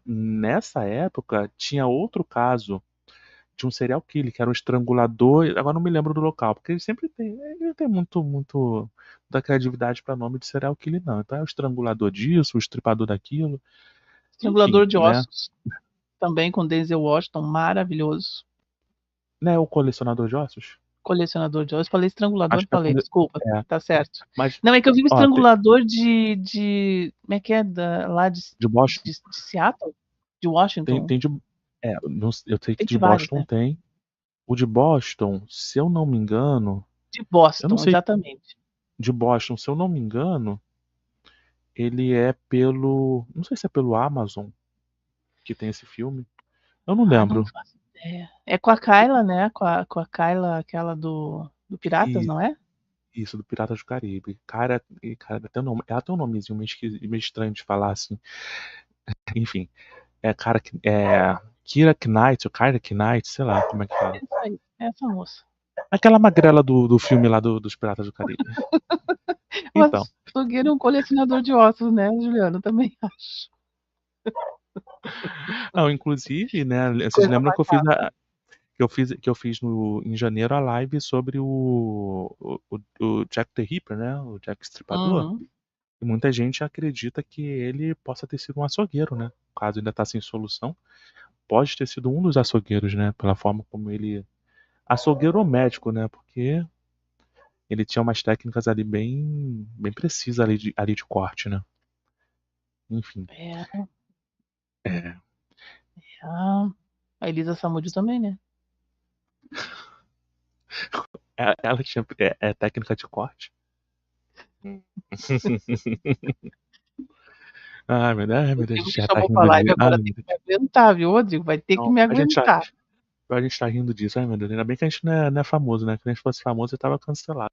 Nessa época tinha outro caso de um serial killer que era um estrangulador. Agora não me lembro do local, porque ele tem muito da criatividade para nome de serial killer, não. Então é o estrangulador disso, o estripador daquilo, enfim, Estrangulador de né? Ossos, também com Denzel Washington, maravilhoso. Né, o colecionador de ossos? Colecionador de Ossos. Falei estrangulador? Acho que é, Falei, desculpa, é. tá certo. Mas, Não, é que eu vi o ó, estrangulador de como é que é? Lá de Boston de Seattle? De Washington? tem de. Eu sei que Tem de de vários, Boston né? tem. O de Boston, se eu não me engano, De eu não Boston, sei. exatamente. De Boston, se eu não me engano, ele é pelo. Não sei se é pelo Amazon que tem esse filme. Eu não Ah, não lembro. faço ideia. É com a Kyla, né? Com a Kyla, aquela do Piratas, E não é? isso, do Piratas do Caribe. Cara, ela tem um nomezinho meio estranho de falar assim. Enfim, Kira Knight, ou Kyra Knight, sei lá como é que fala. É isso aí, é essa moça. Aquela magrela do filme lá dos Piratas do Caribe. O Então, açougueiro é um colecionador de ossos, né, Juliano? Também acho. não, inclusive, né, Que vocês coisa lembram que macabra. eu fiz em janeiro a live sobre o Jack the Ripper, né, o Jack Estripador, Uhum. e muita gente acredita que ele possa ter sido um açougueiro, né, o caso ainda está sem solução, pode ter sido um dos açougueiros, né, pela forma como ele, açougueiro ou médico, né, porque ele tinha umas técnicas ali bem precisas ali de corte, né, enfim, É, é, a Elisa Samúdio também, né? ela tinha técnica de corte. Ai, meu Deus, a Rodrigo gente me já tá chamou rindo pra live, disso. Ai, agora meu tem que Deus. me aguentar, viu, Rodrigo? Vai ter que Não, me aguentar. a gente tá rindo disso. Ai, meu Deus. Ainda bem que a gente não é famoso, né? Se a gente fosse famoso, eu tava cancelado.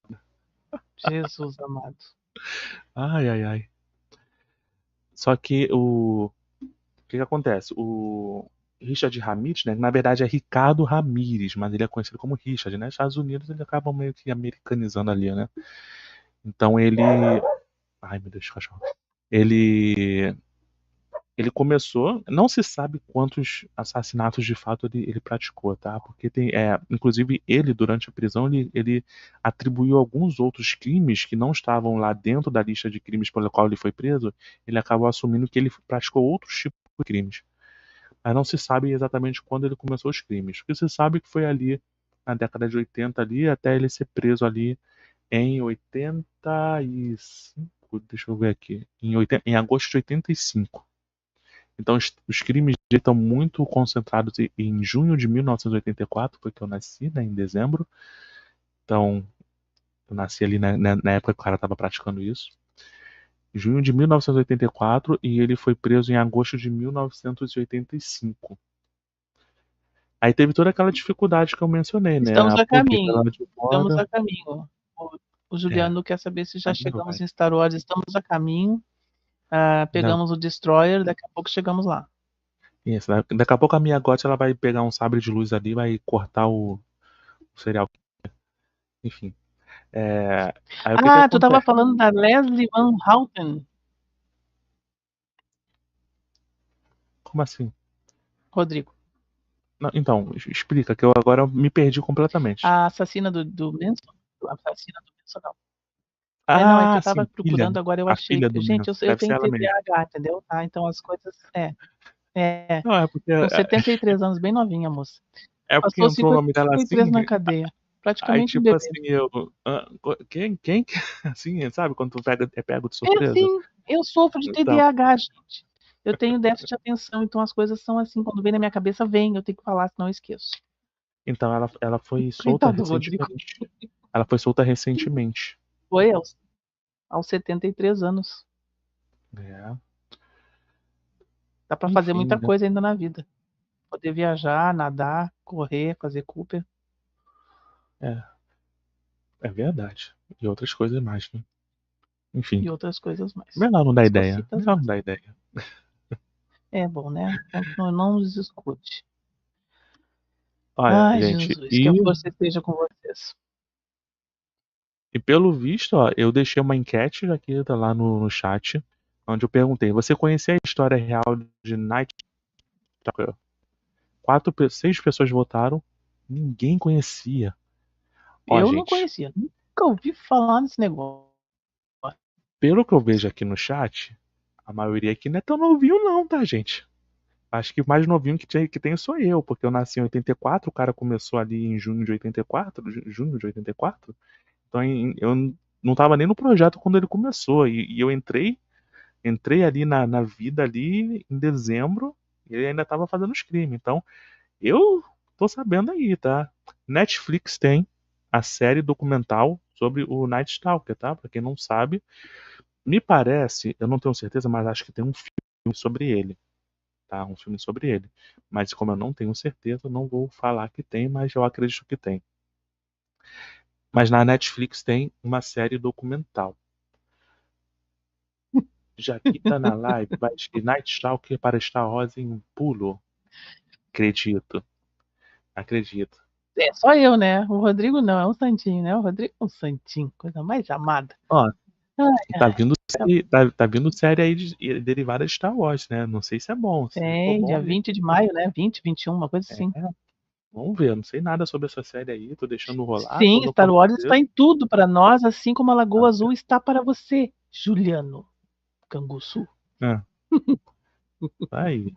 Jesus amado. Ai, ai, ai. Só que o que que acontece? O Richard Ramirez, né? Na verdade é Ricardo Ramírez, mas ele é conhecido como Richard, né? Nos Estados Unidos eles acabam meio que americanizando ali, né? Então ele. Ai, meu Deus, cachorro. Ele. Ele começou. Não se sabe quantos assassinatos de fato ele praticou, tá? Porque tem. Inclusive, ele, durante a prisão, ele atribuiu alguns outros crimes que não estavam lá dentro da lista de crimes pelo qual ele foi preso. Ele acabou assumindo que ele praticou outros tipos de crimes. Mas não se sabe exatamente quando ele começou os crimes. O que se sabe é que foi ali na década de 80 ali, até ele ser preso ali em 85, deixa eu ver aqui, em agosto de 85. Então os crimes dele estão muito concentrados em junho de 1984, foi que eu nasci, né, em dezembro. Então eu nasci ali na época que o cara estava praticando isso. Junho de 1984 e ele foi preso em agosto de 1985. Aí teve toda aquela dificuldade que eu mencionei, né? Estamos A a polícia caminho, lá de estamos fora. a caminho. O É, Juliano quer saber se já ainda chegamos vai. em Star Wars. Estamos a caminho. Ainda Pegamos o Destroyer, daqui a pouco chegamos lá. isso, daqui a pouco a minha Gotti ela vai pegar um sabre de luz ali, vai cortar o cereal. Enfim. Aí o que que Tu estava acontece? falando da Leslie Van Houten, Como assim? Rodrigo. Não, então, explica, que eu agora me perdi completamente. A assassina do Manson? A assassina do Manson, não. Não, é que eu Ah, estava sim, filha. procurando, agora eu A achei. filha do Gente, Manson. eu Deve ser tenho ela mesmo. TDAH, entendeu? Então as coisas. Não, é porque, Com 73 anos, bem novinha, moça. é porque Passou entrou o nome dela 53 assim. na cadeia. Aí, Praticamente um tipo bebê. assim, eu. Quem? Quem? Assim, sabe? Quando tu é pego de É surpresa? sim, eu sofro de Então, TDAH, gente. Eu tenho déficit de atenção, então as coisas são assim, quando vem na minha cabeça, vem, eu tenho que falar, senão eu esqueço. então ela foi solta Coitado do Rodrigo. recentemente. Ela foi solta recentemente. Foi aos 73 anos. É. Dá pra fazer Enfim, muita né? coisa ainda na vida. Poder viajar, nadar, correr, fazer Cooper É, é verdade. E outras coisas mais, né? Enfim. e outras coisas mais. Melhor não dar Outras ideia. cocitas Melhor mais. não dar ideia. É bom, né? Não nos escute. Olha, Ai, gente, Jesus, que a força esteja com vocês. e pelo visto, ó, eu deixei uma enquete aqui tá lá no chat, onde eu perguntei: você conhecia a história real de Night Stalker? Seis pessoas votaram, ninguém conhecia. Ó, Eu não gente, conhecia, nunca ouvi falar nesse negócio. pelo que eu vejo aqui no chat, a maioria aqui não é tão novinho, não, tá, gente? Acho que o mais novinho que tem sou eu, porque eu nasci em 84, o cara começou ali em junho de 84, junho de 84. Então eu não tava nem no projeto quando ele começou. E eu entrei ali na vida ali em dezembro e ele ainda tava fazendo os crimes. Então eu tô sabendo aí, tá? Netflix tem a série documental sobre o Night Stalker, tá? Pra quem não sabe, me parece, eu não tenho certeza, mas acho que tem um filme sobre ele, tá? Um filme sobre ele. Mas como eu não tenho certeza, eu não vou falar que tem, mas eu acredito que tem. Mas na Netflix tem uma série documental. Jaquita na live vai de Night Stalker para Star Wars em um pulo. Acredito, acredito. É só eu, né? O Rodrigo não, é um santinho, né? O Rodrigo é um santinho, coisa mais amada. Ó, Ai, tá ai, vindo série, tá vindo série aí derivada de Star Wars, né? Não sei se é bom. Se for tem, bom, dia a gente. 20 de maio, né? 20, 21, uma coisa É, assim. vamos ver. Eu não sei nada sobre essa série aí. Tô deixando rolar. Sim, Quando Star Wars está acontecer. em tudo para nós, assim como a Lagoa Azul está para você, Juliano Canguçu. Ah, aí.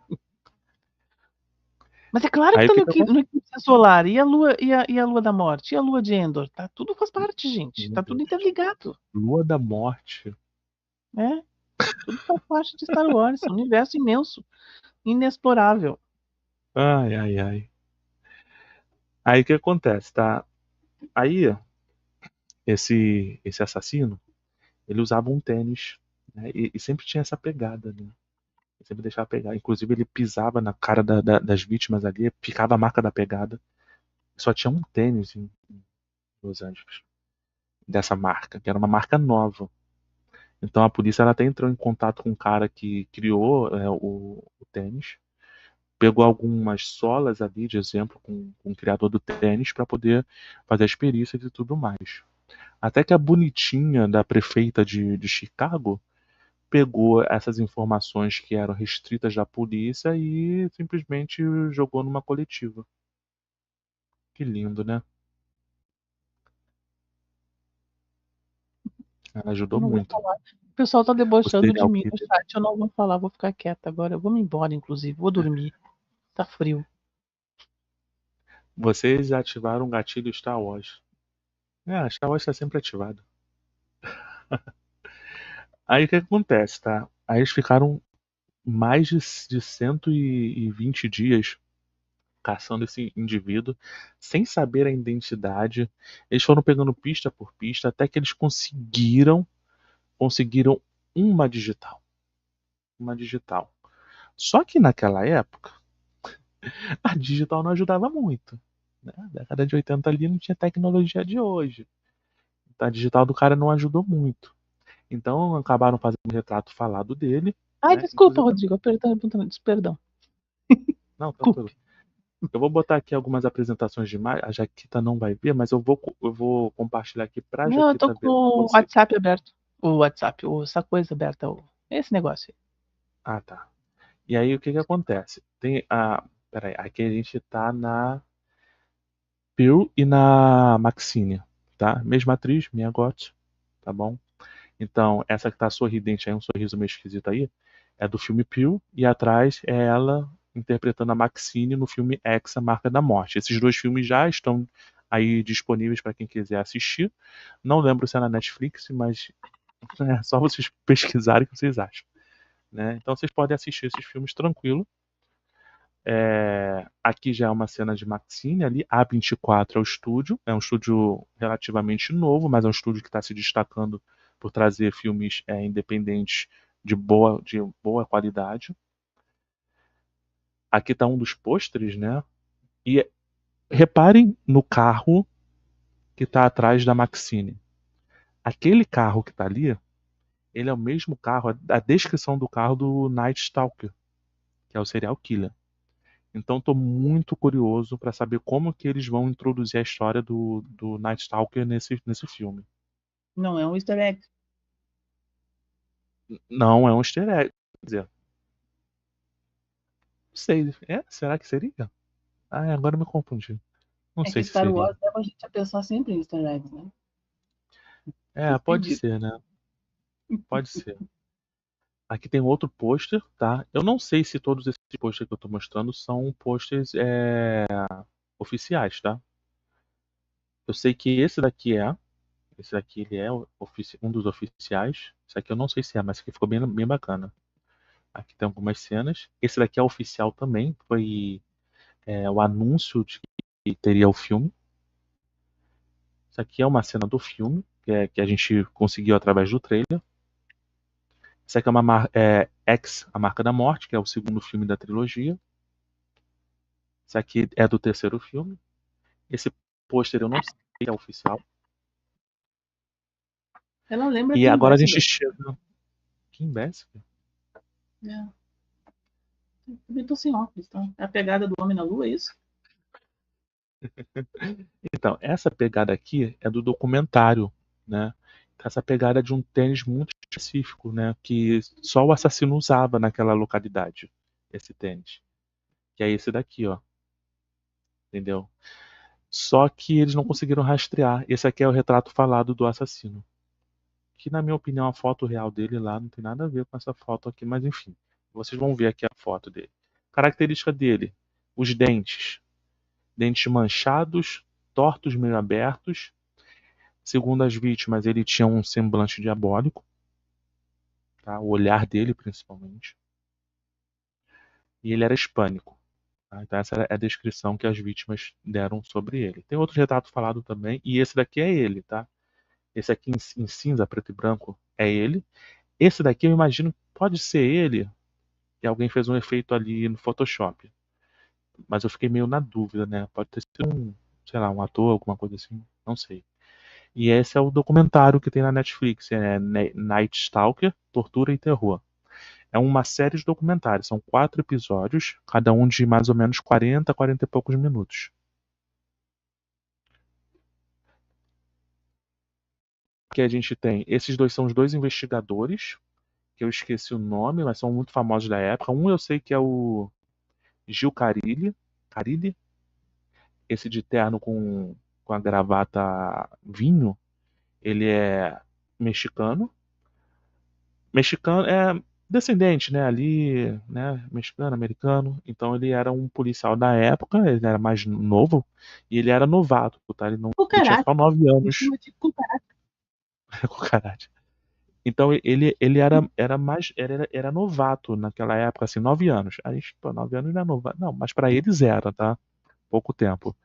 Mas é claro que Aí o está que que no acontece? eclipse solar. E a lua, e a lua da morte? E a lua de Endor? Tá, tudo faz parte, gente. Meu Tá tudo Deus. interligado. Lua da Morte. Né? Tudo faz parte de Star Wars. Um universo imenso, inexplorável. Ai, ai, ai. Aí o que acontece, tá? Aí, esse assassino, ele usava um tênis, né? E sempre tinha essa pegada, né? Ele sempre deixava pegar. Inclusive, ele pisava na cara das vítimas ali, ficava a marca da pegada. Só tinha um tênis em Los Angeles, dessa marca, que era uma marca nova. Então a polícia ela até entrou em contato com o cara que criou o tênis, pegou algumas solas ali, de exemplo, com o criador do tênis, para poder fazer as perícias e tudo mais. Até que a bonitinha da prefeita de Chicago pegou essas informações que eram restritas da polícia e simplesmente jogou numa coletiva. Que lindo, né? Ela ajudou Não vou muito. falar. O pessoal tá O debochando de serial mim no killer. chat. Eu não vou falar, vou ficar quieta agora. Eu vou me embora, inclusive. Vou dormir. Tá frio. Vocês ativaram o gatilho Star Wars. Star Wars está sempre ativado. Aí o que acontece, tá? Aí eles ficaram mais de 120 dias caçando esse indivíduo, sem saber a identidade. Eles foram pegando pista por pista até que eles conseguiram uma digital, uma digital. Só que naquela época, a digital não ajudava muito, né? Na década de 80 ali não tinha tecnologia de hoje. Então, a digital do cara não ajudou muito. Então acabaram fazendo um retrato falado dele, Ai, né? desculpa, Inclusive, Rodrigo. Perdão, perdão. não, tranquilo. Desculpe. Eu vou botar aqui algumas apresentações de imagem. A Jaquita não vai ver, mas eu vou compartilhar aqui para a Não, eu tô Jaquita com ver. o Você. WhatsApp aberto. O WhatsApp, essa coisa aberta. Esse negócio aí. Ah, tá. E aí o que que acontece? Tem a. Peraí, aqui a gente tá na Pearl e na Maxine, tá? Mesma atriz, Mia Goth, tá bom? Então, essa que tá sorridente aí, um sorriso meio esquisito aí, é do filme Pearl, e atrás é ela interpretando a Maxine no filme X, A Marca da Morte. Esses dois filmes já estão aí disponíveis para quem quiser assistir. Não lembro se é na Netflix, mas é só vocês pesquisarem o que vocês acham, né? Então vocês podem assistir esses filmes tranquilo. Aqui já é uma cena de Maxine ali, A24 é o estúdio, é um estúdio relativamente novo, mas é um estúdio que está se destacando por trazer filmes independentes de boa qualidade. Aqui está um dos pôsteres, né? E reparem no carro que está atrás da Maxine. Aquele carro que está ali, ele é o mesmo carro, a descrição do carro do Night Stalker, que é o serial killer. Então estou muito curioso para saber como que eles vão introduzir a história do Night Stalker nesse filme. Não é um easter egg. Não é um easter egg. Quer dizer, não sei. Será que seria? Agora eu me confundi. Não É sei que se Star seria. Wars leva a gente a pensar sempre em easter eggs, né? Pode Despedido. ser, né? Pode ser. Aqui tem outro pôster, tá? Eu não sei se todos esses pôsteres que eu estou mostrando são pôsteres oficiais, tá? Eu sei que esse daqui é. Esse daqui ele é um dos oficiais. Esse aqui eu não sei se é, mas esse aqui ficou bem, bem bacana. Aqui tem algumas cenas. Esse daqui é oficial também. Foi o anúncio de que teria o filme. Isso aqui é uma cena do filme, que a gente conseguiu através do trailer. Isso aqui é uma X, A Marca da Morte, que é o segundo filme da trilogia. Isso aqui é do terceiro filme. Esse pôster eu não sei se é oficial. Ela lembra E Kim agora a gente Basinger. chega. Kim Basinger? É. Também tô sem óculos, tá? É a pegada do Homem na Lua, é isso? Então, essa pegada aqui é do documentário, né? Essa pegada é de um tênis muito específico, né? Que só o assassino usava naquela localidade, esse tênis. Que é esse daqui, ó. Entendeu? Só que eles não conseguiram rastrear. Esse aqui é o retrato falado do assassino. Que, na minha opinião, a foto real dele lá não tem nada a ver com essa foto aqui, mas enfim. Vocês vão ver aqui a foto dele. Característica dele: os dentes. Dentes manchados, tortos, meio abertos. Segundo as vítimas, ele tinha um semblante diabólico, tá? O olhar dele, principalmente. E ele era hispânico. Tá? Então, essa é a descrição que as vítimas deram sobre ele. Tem outro retrato falado também, e esse daqui é ele, tá? Esse aqui em cinza, preto e branco, é ele. Esse daqui eu imagino que pode ser ele, que alguém fez um efeito ali no Photoshop. Mas eu fiquei meio na dúvida, né? Pode ter sido sei lá, um ator, alguma coisa assim, não sei. E esse é o documentário que tem na Netflix, é Night Stalker, Tortura e Terror. É uma série de documentários, são 4 episódios, cada um de mais ou menos 40, 40 e poucos minutos. Que a gente tem, esses dois são os dois investigadores, que eu esqueci o nome, mas são muito famosos da época. Um eu sei que é o Gil Carilli, Carilli, esse de terno com a gravata vinho, ele é mexicano. Mexicano é descendente, né, ali, né, mexicano, americano. Então ele era um policial da época, ele era mais novo e ele era novato, tá? Ele tinha Cucaracha. só 9 Me anos. chama de cucaracha. Cucaracha. Então ele era novato naquela época, assim, 9 anos. Aí, pô, 9 anos não é novato. Não, mas pra eles era, tá? Pouco tempo.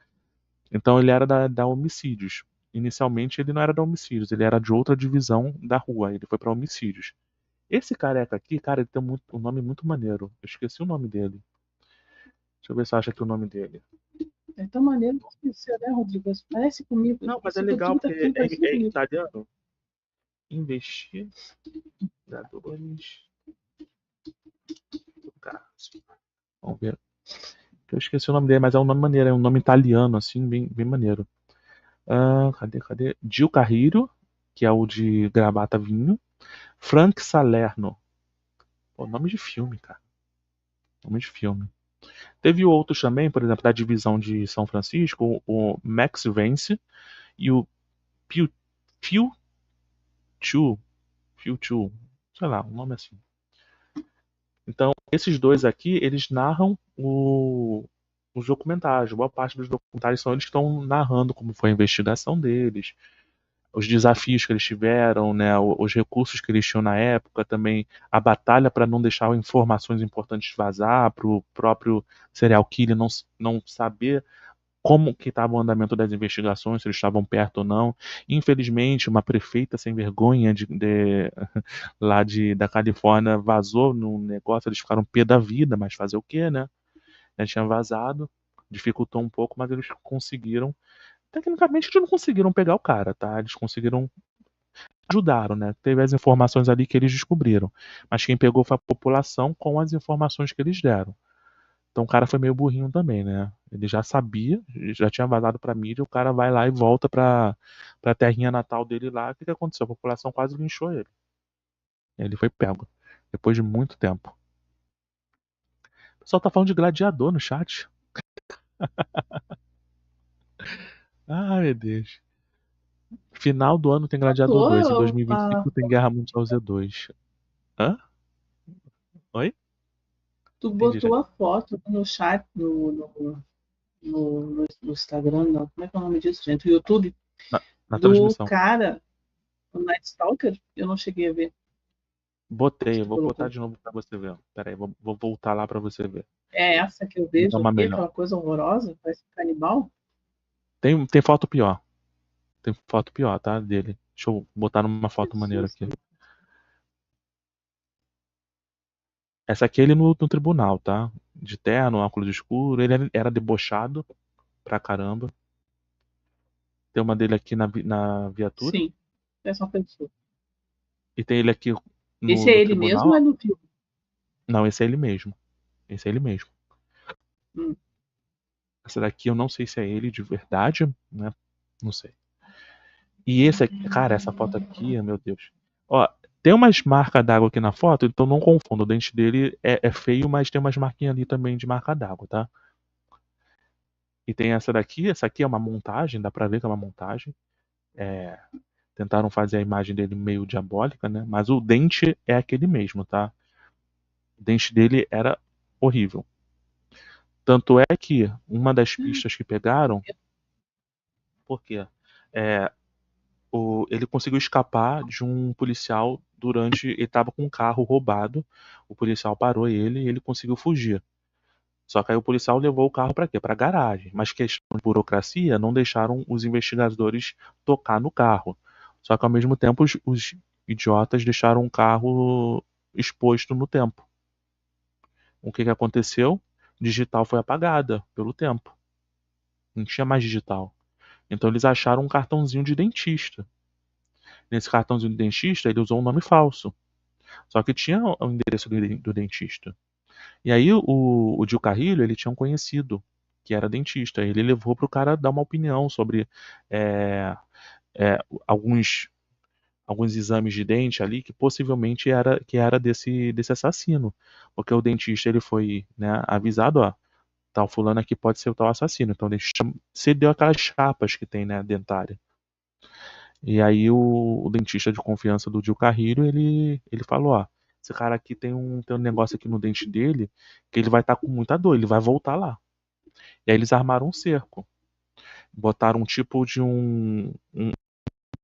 Então ele era da Homicídios. Inicialmente ele não era da Homicídios, ele era de outra divisão da rua. Ele foi pra Homicídios. Esse careca aqui, cara, ele tem um nome muito maneiro. Eu esqueci o nome dele. Deixa eu ver se eu acho aqui o nome dele. É tão maneiro que você, né, Rodrigo? Parece comigo. Não, mas é Esse legal Rodrigo tá porque ficando parecido é comigo. italiano. Investigadores. Cara, vamos ver. Eu esqueci o nome dele, mas é um nome maneiro. É um nome italiano, assim, bem maneiro. Cadê? Gil Carrillo, que é o de Gravata Vinho. Frank Salerno. Pô, nome de filme, cara. Nome de filme. Teve outros também, por exemplo, da divisão de São Francisco, o Max Vance e o Piu, Piu Chu, Piu Chu, sei lá, um nome assim. Então, esses dois aqui, eles narram os documentários. Boa parte dos documentários são eles que estão narrando como foi a investigação deles, os desafios que eles tiveram, né, os recursos que eles tinham na época, também a batalha para não deixar informações importantes vazar, para o próprio serial killer não saber como que estava o andamento das investigações, se eles estavam perto ou não. Infelizmente, uma prefeita sem vergonha lá da Califórnia vazou no negócio, eles ficaram pé da vida, mas fazer o quê, né? Já tinha vazado, dificultou um pouco, mas eles conseguiram. Tecnicamente, eles não conseguiram pegar o cara, tá? Eles conseguiram, ajudaram, né? Teve as informações ali que eles descobriram, mas quem pegou foi a população com as informações que eles deram. Então o cara foi meio burrinho também, né? Ele já sabia, já tinha vazado pra mídia, o cara vai lá e volta pra terrinha natal dele lá. O que que aconteceu? A população quase linchou ele. Ele foi pego. Depois de muito tempo. O pessoal tá falando de gladiador no chat. Ai, meu Deus. Final do ano tem Gladiador 2. Em Tô, 2025 tem Guerra Mundial Z2. Hã? Oi? tu Entendi, botou gente. a foto no chat, no Instagram, não. Como é que é o nome disso, gente? No YouTube, Na do transmissão. cara, o Night Stalker. Eu não cheguei a ver. Botei, eu Você vou botar colocou. de novo pra você ver. Pera aí, vou voltar lá pra você ver. É essa que eu Vou dar vejo uma aqui, melhor. aquela coisa horrorosa, parece um canibal. Tem foto pior. Tem foto pior, tá? Dele. Deixa eu botar numa foto maneira Jesus. aqui. Essa aqui é ele no tribunal, tá? De terno, óculos escuro. Ele era debochado pra caramba. Tem uma dele aqui na viatura. Sim, essa é uma pessoa. E tem ele aqui Esse no é ele mesmo ou é tribunal. no filme? Não, esse é ele mesmo. Esse é ele mesmo. Hum. Essa daqui eu não sei se é ele de verdade, né? Não sei. E esse aqui, cara, essa foto aqui, meu Deus. Ó, tem umas marcas d'água aqui na foto, então não confunda. O dente dele é feio, mas tem umas marquinhas ali também de marca d'água, tá? E tem essa aqui é uma montagem, dá pra ver que é uma montagem. É, tentaram fazer a imagem dele meio diabólica, né? Mas o dente é aquele mesmo, tá? O dente dele era horrível. Tanto é que uma das pistas que pegaram, por quê? É, ele conseguiu escapar de um policial durante. Ele estava com um carro roubado. O policial parou ele e ele conseguiu fugir. Só que aí o policial levou o carro para quê? Para garagem. Mas questão de burocracia, não deixaram os investigadores tocar no carro. Só que ao mesmo tempo os idiotas deixaram o carro exposto no tempo. O que aconteceu? Digital foi apagada pelo tempo. Não tinha mais digital. Então eles acharam um cartãozinho de dentista. Nesse cartãozinho de dentista, ele usou um nome falso. Só que tinha o endereço do dentista. E aí o Gil Carrilho, ele tinha um conhecido que era dentista. Ele levou para o cara dar uma opinião sobre é, alguns exames de dente ali que possivelmente era desse assassino. Porque o dentista ele foi, né, avisado, ó, tal fulano aqui pode ser o tal assassino. Então ele cedeu aquelas chapas que tem, né, dentária. E aí o dentista de confiança do Gil Carrilho, ele falou, ó, esse cara aqui tem um negócio aqui no dente dele que ele vai estar com muita dor, ele vai voltar lá. E aí eles armaram um cerco. Botaram um tipo de um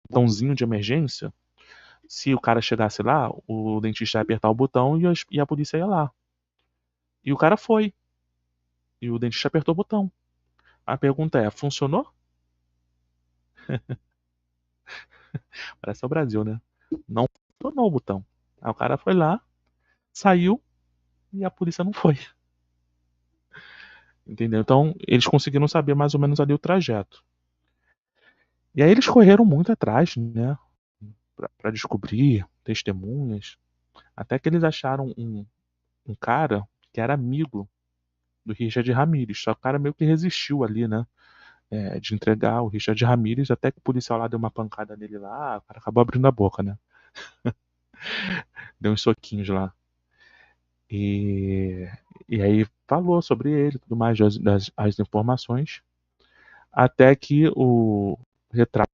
botãozinho de emergência. Se o cara chegasse lá, o dentista ia apertar o botão e a polícia ia lá. E o cara foi. E o dentista apertou o botão. A pergunta é, funcionou? Parece o Brasil, né? Não funcionou o botão. Aí o cara foi lá, saiu e a polícia não foi. Entendeu? Então, eles conseguiram saber mais ou menos ali o trajeto. E aí eles correram muito atrás, né? Pra descobrir testemunhas. Até que eles acharam um cara que era amigo do Richard Ramirez. Só que o cara meio que resistiu ali, né? De entregar o Richard Ramirez, até que o policial lá deu uma pancada nele lá, o cara acabou abrindo a boca, né? Deu uns soquinhos lá. E, e aí falou sobre ele, tudo mais, as informações, até que o retrato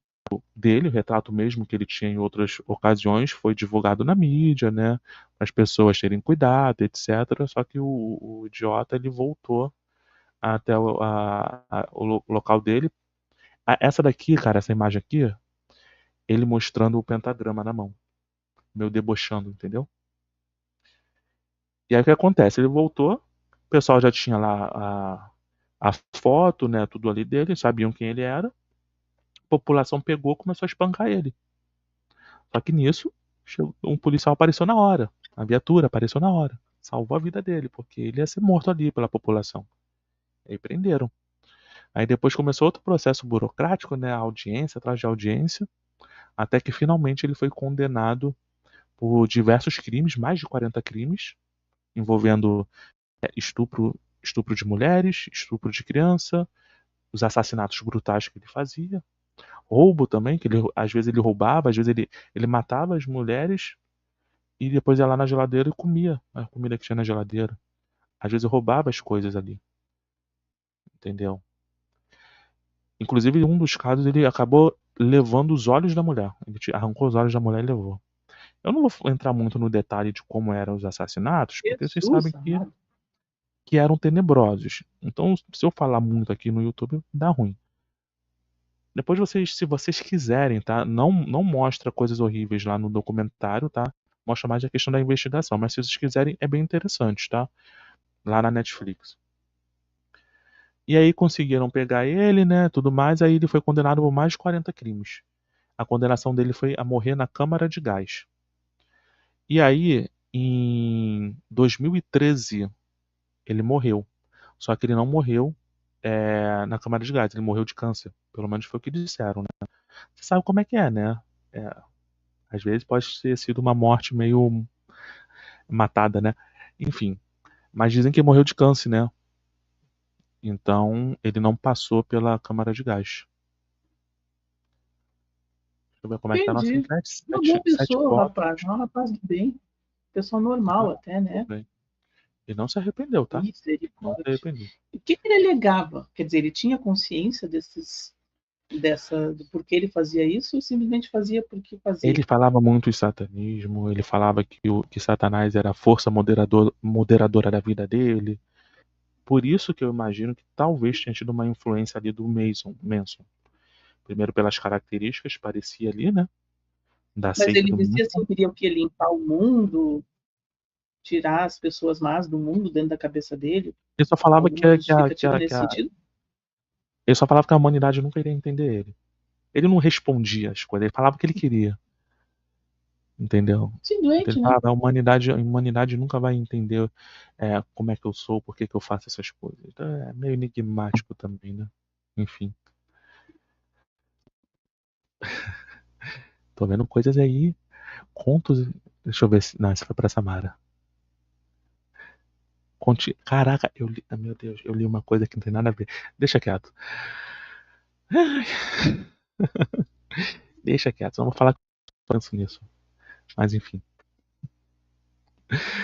dele, o retrato mesmo que ele tinha em outras ocasiões, foi divulgado na mídia, né? Para as pessoas terem cuidado, etc. Só que o idiota ele voltou até o local dele. Essa daqui, cara, essa imagem aqui, ele mostrando o pentagrama na mão, meio debochando, entendeu? E aí o que acontece? Ele voltou, o pessoal já tinha lá a foto, né, tudo ali dele, sabiam quem ele era. A população pegou e começou a espancar ele. Só que nisso, um policial apareceu na hora. A viatura apareceu na hora. Salvou a vida dele, porque ele ia ser morto ali pela população. Aí prenderam. Aí depois começou outro processo burocrático, né? Audiência atrás de audiência, até que finalmente ele foi condenado por diversos crimes, mais de 40 crimes, envolvendo estupro de mulheres, estupro de criança, os assassinatos brutais que ele fazia, roubo também, que às vezes ele roubava, às vezes ele matava as mulheres e depois ia lá na geladeira e comia a comida que tinha na geladeira. Às vezes roubava as coisas ali, entendeu? Inclusive, em um dos casos, ele acabou levando os olhos da mulher. Ele arrancou os olhos da mulher e levou. Eu não vou entrar muito no detalhe de como eram os assassinatos, porque vocês sabem Jesus amado. que eram tenebrosos. Então, se eu falar muito aqui no YouTube, dá ruim. Depois vocês, se vocês quiserem, tá? Não mostra coisas horríveis lá no documentário, tá? Mostra mais a questão da investigação, mas se vocês quiserem, é bem interessante, tá? Lá na Netflix. E aí conseguiram pegar ele, né, tudo mais, aí ele foi condenado por mais de 40 crimes. A condenação dele foi a morrer na câmara de gás. E aí, em 2013, ele morreu. Só que ele não morreu na câmara de gás, ele morreu de câncer. Pelo menos foi o que disseram, né? Você sabe como é que é, né? É, às vezes pode ter sido uma morte meio matada, né? Enfim. Mas dizem que morreu de câncer, né? Então ele não passou pela câmara de gás. Deixa eu ver como é que tá a nossa Entendi. internet. Uma boa Sete pessoa, o rapaz. votos. É um rapaz do bem. Pessoa normal até, né? Bem. E não se arrependeu, tá? Não se Misericórdia. arrependeu. E o que ele alegava? Quer dizer, ele tinha consciência do porquê ele fazia isso ou simplesmente fazia porque Ele fazia? falava muito em satanismo, ele falava que Satanás era a força moderadora da vida dele. Por isso que eu imagino que talvez tenha tido uma influência ali do Manson. Primeiro pelas características, parecia ali, né? Da Mas seita ele do dizia Manson. assim, queria o quê? Limpar o mundo, tirar as pessoas más do mundo dentro da cabeça dele? Ele só falava Alguma justificativa nesse sentido? ele só falava que a humanidade nunca iria entender ele. Ele não respondia as coisas, ele falava o que ele queria. Entendeu? Sim, Então doente, ele né? falava, a humanidade nunca vai entender como é que eu sou, por que que eu faço essas coisas. Então é meio enigmático também, né? Enfim, tô vendo coisas aí, contos. Deixa eu ver se. Não, essa foi pra Samara. Caraca, meu Deus, eu li uma coisa que não tem nada a ver. Deixa quieto. Deixa quieto, não vou falar que eu penso nisso. Mas enfim.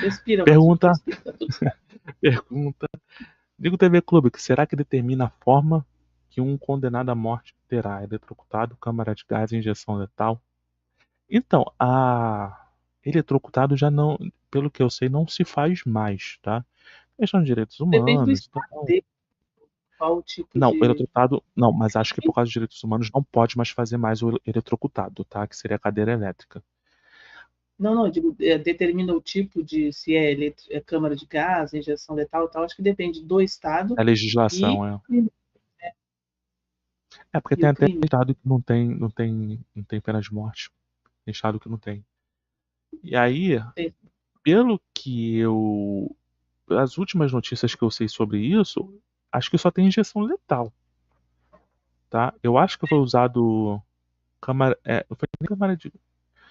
Respira, Valdir, Pergunta, respira, tá tudo certo. pergunta. Digo TV Clube, que será que determina a forma que um condenado à morte terá? Eletrocutado, câmara de gás, injeção letal? Então, a eletrocutado já não, pelo que eu sei, não se faz mais, tá? Questão de direitos Depende do humanos, estado então. dele, qual o tipo Não, o de. eletrocutado, não, mas acho que por causa dos direitos humanos não pode mais fazer mais o eletrocutado, tá? Que seria a cadeira elétrica. Não, não, eu digo, determina o tipo de se é, câmara de gás, injeção letal e tal. Acho que depende do estado A legislação, e, é. É porque e tem o até crime. estado que não tem pena de morte. Tem estado que não tem. E aí, Tem- pelo que eu. As últimas notícias que eu sei sobre isso, acho que só tem injeção letal, tá? Eu acho que foi usado câmara. Não foi nem câmara de.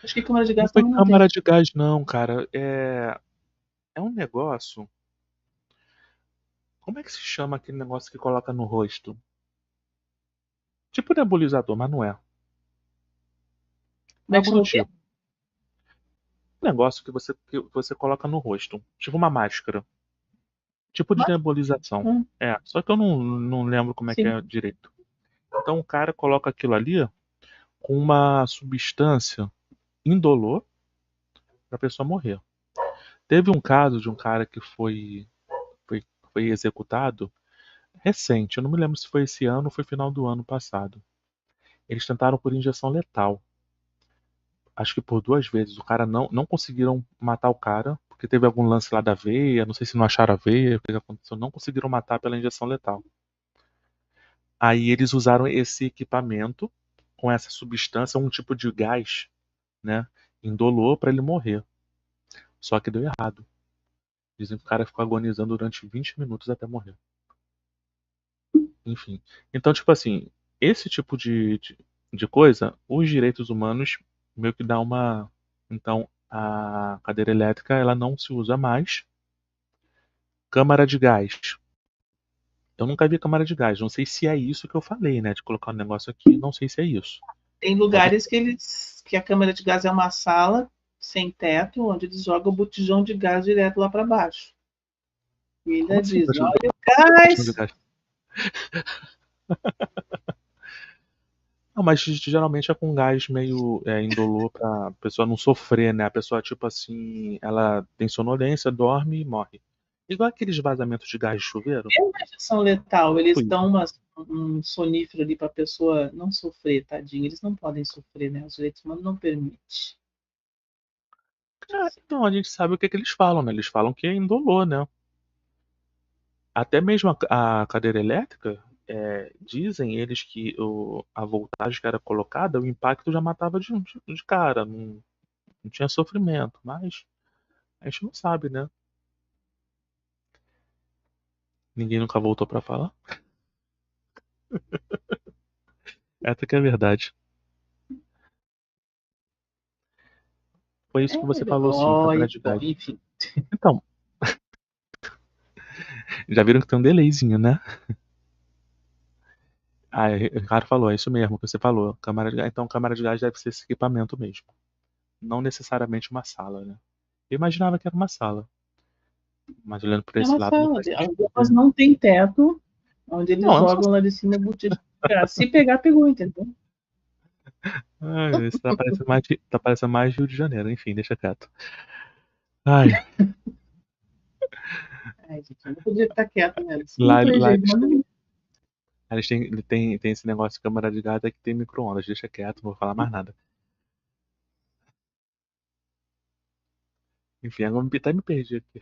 Acho que câmara de Não gás foi também não câmara tem. de gás, não, cara. É um negócio. Como é que se chama aquele negócio que coloca no rosto? Tipo nebulizador, mas não é. Como é que Algo do chama o quê? tipo. Um negócio que você coloca no rosto. Tipo uma máscara. Tipo de Mas, nebulização. Só que eu não lembro como é que sim. é direito. Então o cara coloca aquilo ali com uma substância indolor pra pessoa morrer. Teve um caso de um cara que foi, foi executado recente. Eu não me lembro se foi esse ano ou foi final do ano passado. Eles tentaram por injeção letal. Acho que por 2 vezes. O cara não conseguiram matar o cara, porque teve algum lance lá da veia, não sei se não acharam a veia, o que aconteceu, não conseguiram matar pela injeção letal. Aí eles usaram esse equipamento com essa substância, um tipo de gás, né, indolor para ele morrer. Só que deu errado. Dizem que o cara ficou agonizando durante 20 minutos até morrer. Enfim. Então, tipo assim, esse tipo de coisa, os direitos humanos meio que dá uma. Então, a cadeira elétrica ela não se usa mais. Câmara de gás. Eu nunca vi câmara de gás. Não sei se é isso que eu falei, né? De colocar um negócio aqui, não sei se é isso. Tem Pode. lugares que a câmara de gás é uma sala sem teto, onde eles jogam o botijão de gás direto lá para baixo. E Como ainda assim, dizem, botijão olha o botijão de gás! gás? Não, mas geralmente é com gás meio indolor pra pessoa não sofrer, né? A pessoa, tipo assim, ela tem sonolência, dorme e morre. Igual aqueles vazamentos de gás de chuveiro. É uma injeção letal, eles Tipo isso. dão um sonífero ali para a pessoa não sofrer, tadinho. Eles não podem sofrer, né? Os direitos humanos não permitem. Então a gente sabe o que eles falam, né? Eles falam que é indolor, né? Até mesmo a cadeira elétrica, dizem eles que a voltagem que era colocada, o impacto já matava de cara, não tinha sofrimento, mas a gente não sabe, né? Ninguém nunca voltou pra falar. Essa que é a verdade. Foi isso que você falou, sim, câmera de Bom, gás. enfim. Então, já viram que tem um delayzinho, né? Ah, o cara falou, é isso mesmo que você falou. Câmara de gás. Então, câmara de gás deve ser esse equipamento mesmo. Não necessariamente uma sala, né? Eu imaginava que era uma sala. Mas olhando por É esse uma lado não sala. faz sentido, Algumas né? não tem teto, onde eles Não, eu não sou. jogam lá de cima o botijão de gás. Se pegar, pegou, entendeu? Ai, isso tá parecendo mais Rio de Janeiro. Enfim, deixa quieto. Ai, Ai, gente, eu não podia estar quieta mesmo. Não lá, tem lá jeito, mas não. eles têm esse negócio de câmara de gás é que tem micro-ondas. Deixa quieto, não vou falar mais nada. Enfim, agora até me perdi aqui.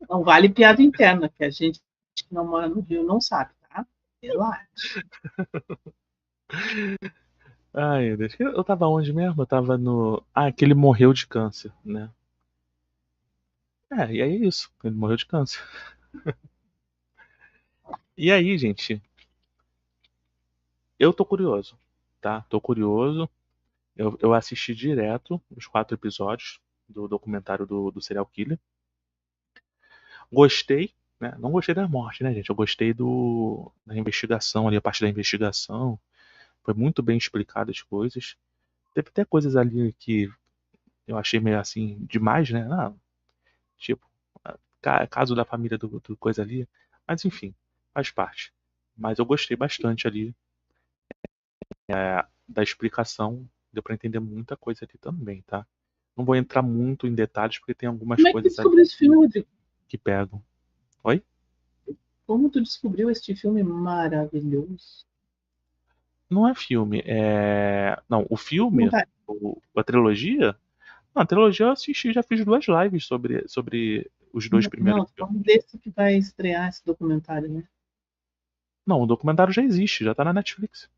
Não vale piada interna, que a gente que não mora no Rio não sabe, tá? Relaxa. Ai, meu Deus. Eu tava onde mesmo? Eu tava no. Ah, que ele morreu de câncer, né? É, e aí é isso. Ele morreu de câncer. E aí, gente, eu tô curioso, tá? Tô curioso. Eu assisti direto os 4 episódios do documentário do serial killer. Gostei, né? Não gostei da morte, né, gente? Eu gostei da investigação ali, a parte da investigação. Foi muito bem explicado as coisas. Teve até coisas ali que eu achei meio assim demais, né? Ah, tipo, caso da família do coisa ali. Mas enfim, faz parte. Mas eu gostei bastante ali da explicação. Deu pra entender muita coisa ali também, tá? Não vou entrar muito em detalhes porque tem algumas Como é que tu coisas ali descobriu esse filme, Rodrigo? que pegam. Oi? Como tu descobriu este filme maravilhoso? Não é filme, é. Não, o filme, Documentário. a trilogia. Não, a trilogia eu assisti, já fiz 2 lives sobre os 2 primeiros Não, tô filmes. falando desse que vai estrear esse documentário, né? Não, o documentário já existe, já tá na Netflix.